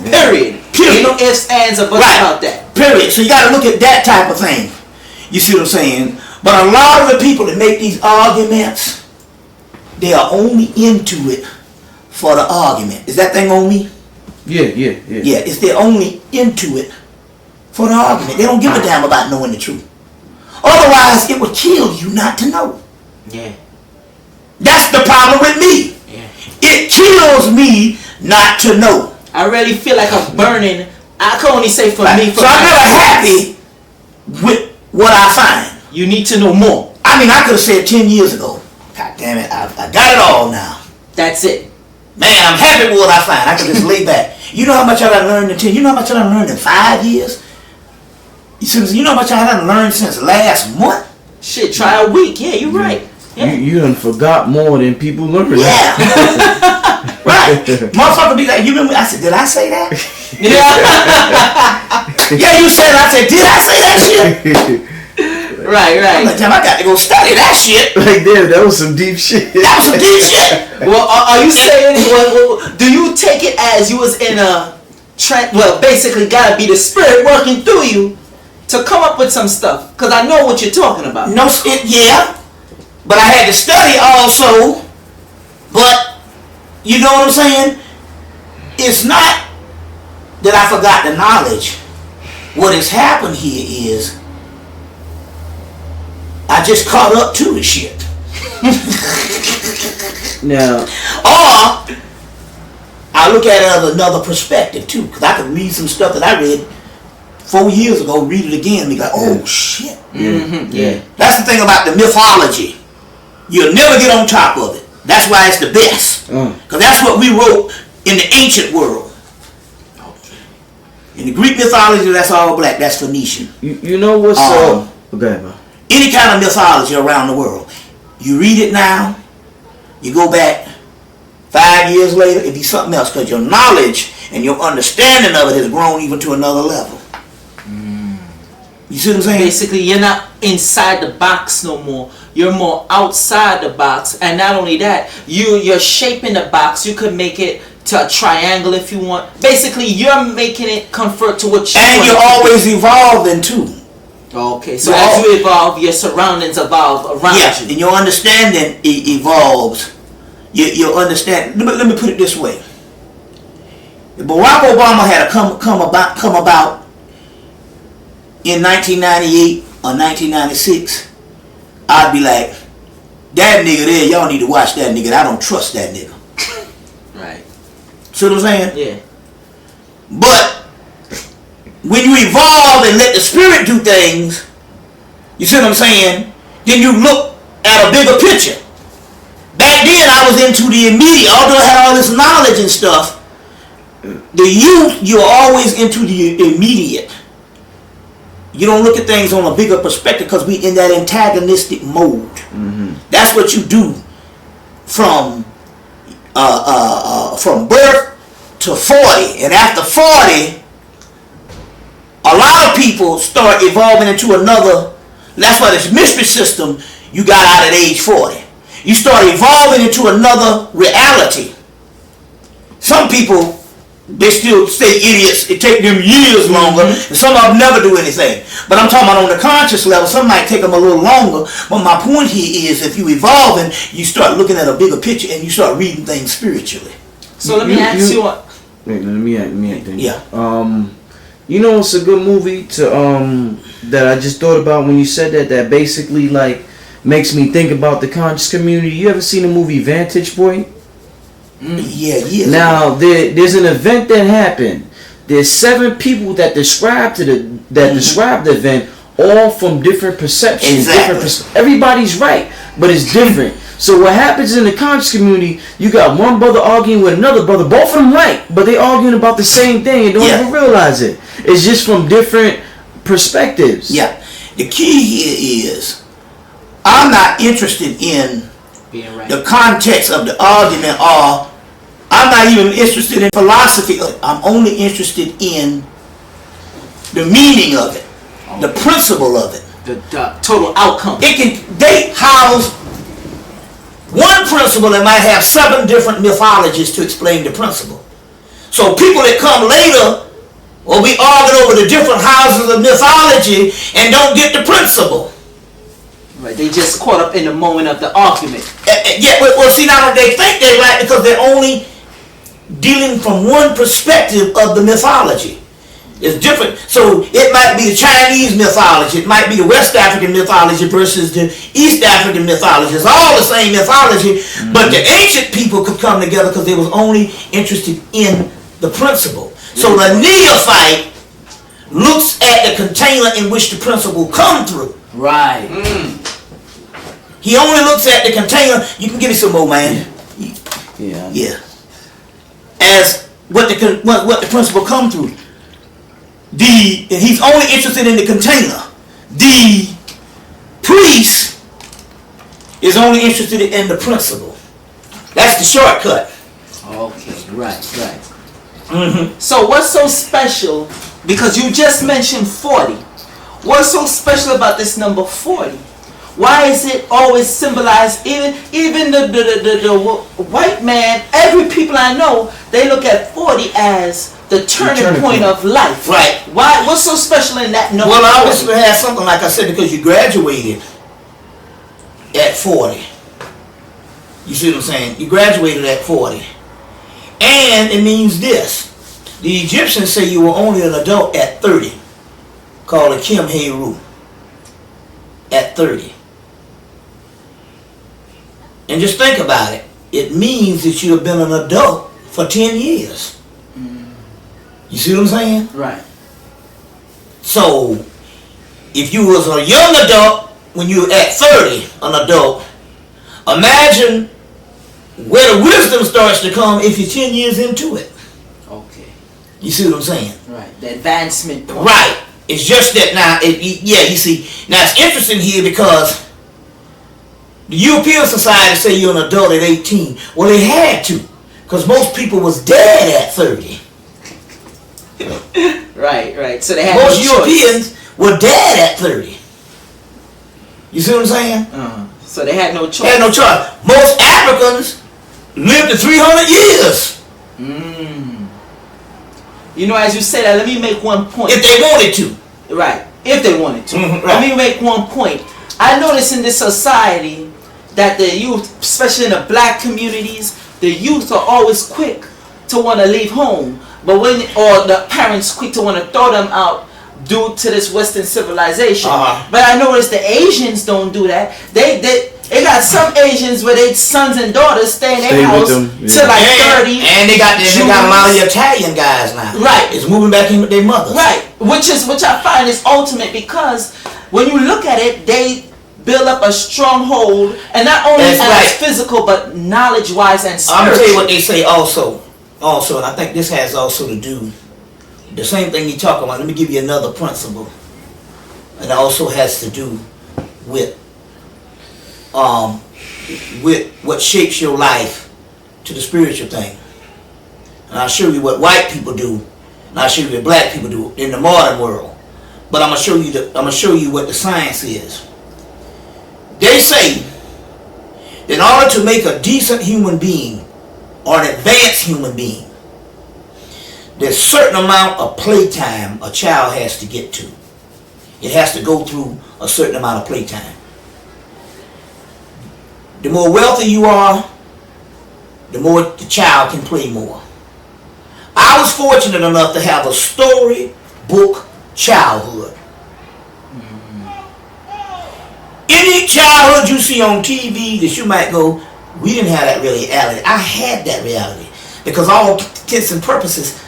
Period. Ain't no ifs, ands, or buts about that. Period. So you got to look at that type of thing. You see what I'm saying? But a lot of the people that make these arguments, they are only into it for the argument. Is that thing on me? Yeah. Yeah, it's they're only into it for the argument. They don't give a damn about knowing the truth. Otherwise, it would kill you not to know. Yeah. That's the problem with me. Yeah. It kills me not to know. I really feel like I'm burning. I can only say for me. For so I'm never myself. happy with what I find. You need to know more. I mean, I could have said 10 years ago, God damn it, I got it all now. That's it. Man, I'm happy with what I find. I can just lay back. You know how much I done learned in 10? You know how much I done learned in 5 years? You know how much I done learned since last month? Shit, try a week. Yeah, you're right. Yeah. You done forgot more than people learn. Yeah. Right. Motherfucker be like, you remember? I said, did I say that? Yeah. Yeah, you said it. I said, did I say that shit? Right. Damn, I got to go study that shit. Like, damn, that was some deep shit. That was some deep shit. Well, are you saying? Well, do you take it as you was in a well, basically, gotta be the spirit working through you to come up with some stuff? Because I know what you're talking about. No, yeah, but I had to study also. But you know what I'm saying? It's not that I forgot the knowledge. What has happened here is I just caught up to the shit. Now, or I look at it as another perspective too, because I could read some stuff that I read 4 years ago, read it again, and be like, oh shit. Yeah. That's the thing about the mythology. You'll never get on top of it. That's why it's the best. Because that's what we wrote in the ancient world. In the Greek mythology, that's all black. That's Phoenician. You know what's go ahead, bro. Any kind of mythology around the world, you read it now, you go back 5 years later, it'd be something else, because your knowledge and your understanding of it has grown even to another level. You see what I'm saying? Basically, you're not inside the box no more. You're more outside the box, and not only that, you're shaping the box. You could make it to a triangle if you want. Basically, you're making it convert to what you want. And you're always evolving too. Okay, so as you evolve, your surroundings evolve around you. And your understanding evolves. Your understand. Let me put it this way: if Barack Obama had come about in 1998 or 1996, I'd be like, that nigga there, y'all need to watch that nigga. I don't trust that nigga. Right. See what I'm saying? Yeah. But when you evolve and let the spirit do things, you see what I'm saying? Then you look at a bigger picture. Back then I was into the immediate, although I had all this knowledge and stuff. The youth, you're always into the immediate. You don't look at things on a bigger perspective because we in that antagonistic mode. That's what you do from birth to 40, and after 40, a lot of people start evolving into another. That's why this mystery system you got out at age 40. You start evolving into another reality. Some people, they still stay idiots. It take them years longer, and some of them never do anything. But I'm talking about on the conscious level, some might take them a little longer. But my point here is, if you evolving, you start looking at a bigger picture and you start reading things spiritually. So let me ask you what. Wait, let me ask you. Yeah. You know, it's a good movie to that I just thought about when you said that basically like makes me think about the conscious community. You ever seen the movie Vantage Point? Yeah. Now there's an event that happened. There's 7 people that describe the event, all from different perceptions. Exactly. Everybody's right, but it's different. So what happens in the conscious community? You got one brother arguing with another brother, both of them right, but they arguing about the same thing and don't even realize it. It's just from different perspectives. Yeah. The key here is, I'm not interested in Being right. the context of the argument, or I'm not even interested in philosophy. I'm only interested in the meaning of it, the principle of it. The total outcome. They house one principle that might have 7 different mythologies to explain the principle. So people that come later will be arguing over the different houses of mythology and don't get the principle. Right, they just caught up in the moment of the argument. Well, see, now they think they're right because they're only dealing from one perspective of the mythology. It's different. So it might be the Chinese mythology, it might be the West African mythology versus the East African mythology. It's all the same mythology, but the ancient people could come together because they was only interested in the principle. So the neophyte looks at the container in which the principle come through. Right. He only looks at the container. You can give me some more, man. Yeah. As what the principle come through. And he's only interested in the container. The priest is only interested in the principle. That's the shortcut. Okay, right. So what's so special, because you just mentioned 40, What's so special about this number 40? Why is it always symbolized? Even the white man, every people I know, they look at 40 as the turning point of life. Right. Why? What's so special in that number? Well, I always have something like I said, because you graduated at 40. You see what I'm saying? You graduated at 40. And it means this. The Egyptians say you were only an adult at 30. Called a Kim Heru. At 30. And just think about it. It means that you have been an adult for 10 years. You see what I'm saying? Right. So, if you was a young adult when you were at 30, an adult, imagine where the wisdom starts to come if you're 10 years into it. Okay. You see what I'm saying? Right. The advancement point. Right. It's just that now, you see, now it's interesting here because the European society say you're an adult at 18. Well, they had to, because most people was dead at 30. Right. So they had Most no Europeans were dead at 30. You see what I'm saying? So they had no choice. They had no choice. Most Africans lived to 300 years. You know, as you say that, let me make one point. If they wanted to. Right. If they wanted to. Right. Let me make one point. I notice in this society that the youth, especially in the black communities, the youth are always quick to want to leave home. But or the parents quick to want to throw them out due to this Western civilization. But I notice the Asians don't do that. They got some Asians where their sons and daughters stay in their house till like 30. And they got a lot of Italian guys now. Right. It's moving back in with their mothers. Right. Which I find is ultimate, because when you look at it, they build up a stronghold, and not only as physical but knowledge-wise and spiritual. I'm gonna tell you what they say also, and I think this has also to do the same thing you talk about. Let me give you another principle. It also has to do with what shapes your life to the spiritual thing. And I'll show you what white people do, and I'll show you what black people do in the modern world. But I'm gonna show you what the science is. They say that in order to make a decent human being or an advanced human being, there's a certain amount of playtime a child has to get to. It has to go through a certain amount of playtime. The more wealthy you are, the more the child can play more. I was fortunate enough to have a storybook childhood. Any childhood you see on TV that you might go, we didn't have that reality. I had that reality. Because all intents and purposes,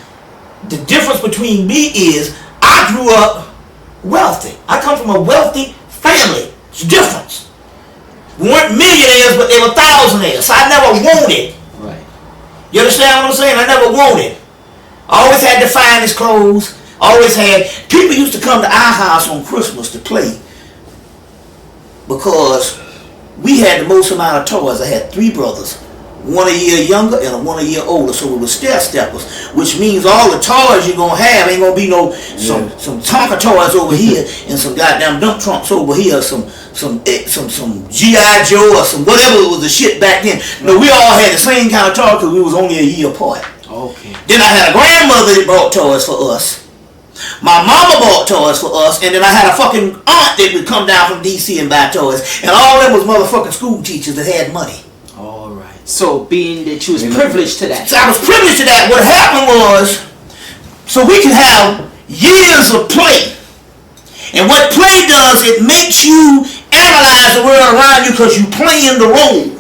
the difference between me is I grew up wealthy. I come from a wealthy family. It's a difference. We weren't millionaires, but they were thousandaires. So I never wanted. Right. You understand what I'm saying? I never wanted. I always had the finest clothes. Always had. People used to come to our house on Christmas to play, because we had the most amount of toys. I had 3 brothers, one a year younger and one a year older, so we were stair-steppers, which means all the toys you're going to have ain't going to be some Tonka toys over here and some goddamn dump trunks over here, some G.I. Joe or some whatever was the shit back then. No, we all had the same kind of toy because we was only a year apart. Okay. Then I had a grandmother that bought toys for us. My mama bought toys for us, and then I had a fucking aunt that would come down from D.C. and buy toys, and all of them was motherfucking school teachers that had money. All right. So being that you was privileged to that. So I was privileged to that. What happened was, so we could have years of play. And what play does, it makes you analyze the world around you because you play in the role.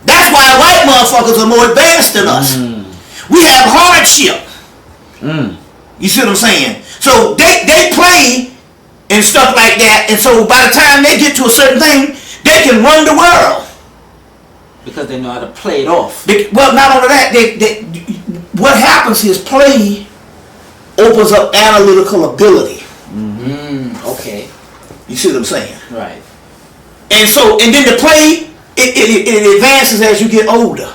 That's why white motherfuckers are more advanced than us. We have hardship. You see what I'm saying? So they play and stuff like that, and so by the time they get to a certain thing, they can run the world. Because they know how to play it off. Well, not only that, what happens is play opens up analytical ability. Okay. You see what I'm saying? Right. And then the play, it advances as you get older.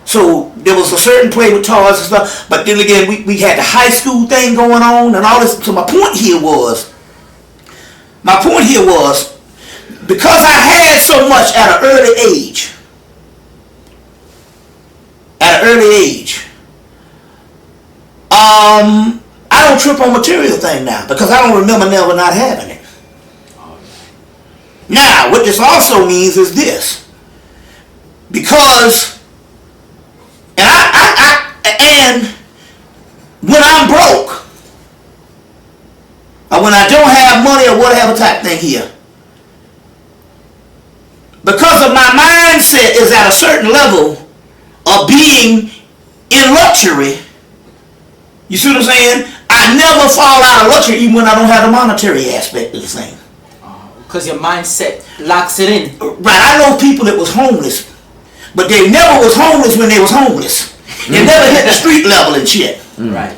So there was a certain play with toys and stuff, but then again, we had the high school thing going on and all this. So my point here was, My point here was, because I had so much at an early age, I don't trip on material thing now because I don't remember never not having it. Now, what this also means is this, because, and when I'm broke, or when I don't have money or whatever type thing here, because of my mindset is at a certain level of being in luxury, you see what I'm saying? I never fall out of luxury even when I don't have the monetary aspect of the thing. Because your mindset locks it in. Right, I know people that was homeless, but they never was homeless when they was homeless. They never hit the street level and shit. Right.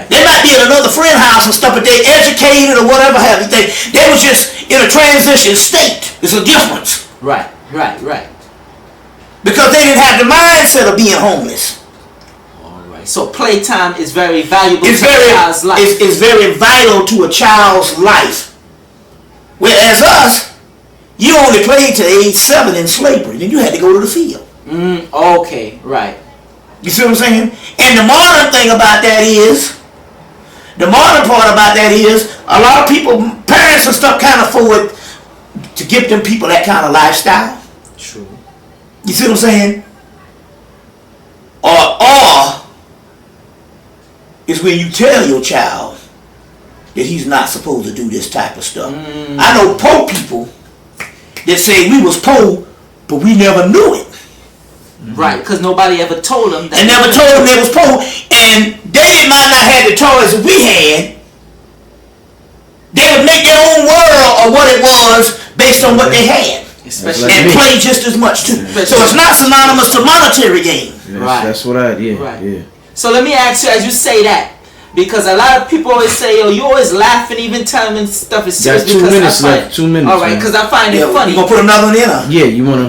They might be at another friend house and stuff, but they educated or whatever have you. They was just in a transition state. It's a difference. Right. Because they didn't have the mindset of being homeless. Alright. So playtime is very valuable to a child's life. It's very vital to a child's life. Whereas us, you only played to age 7 in slavery, then you had to go to the field. Okay, right. You see what I'm saying? And the modern thing about that is, a lot of people, parents and stuff can't afford to give them people that kind of lifestyle. True. You see what I'm saying? Or is when you tell your child that he's not supposed to do this type of stuff. I know poor people that say we was poor, but we never knew it. Right, because nobody ever told them that. And never told them they was poor, and they might not have the toys that we had. They would make their own world of what it was based on what they had. Especially and play just as much too. So it's not synonymous to monetary gain. Yes, right. That's what I did. Right. Yeah. So let me ask you, as you say that, because a lot of people always say, "Yo, you always laughing, even telling me stuff is serious." Got 2 minutes left. 2 minutes. All right, because I find it funny. You gonna put another one in? Yeah, you wanna?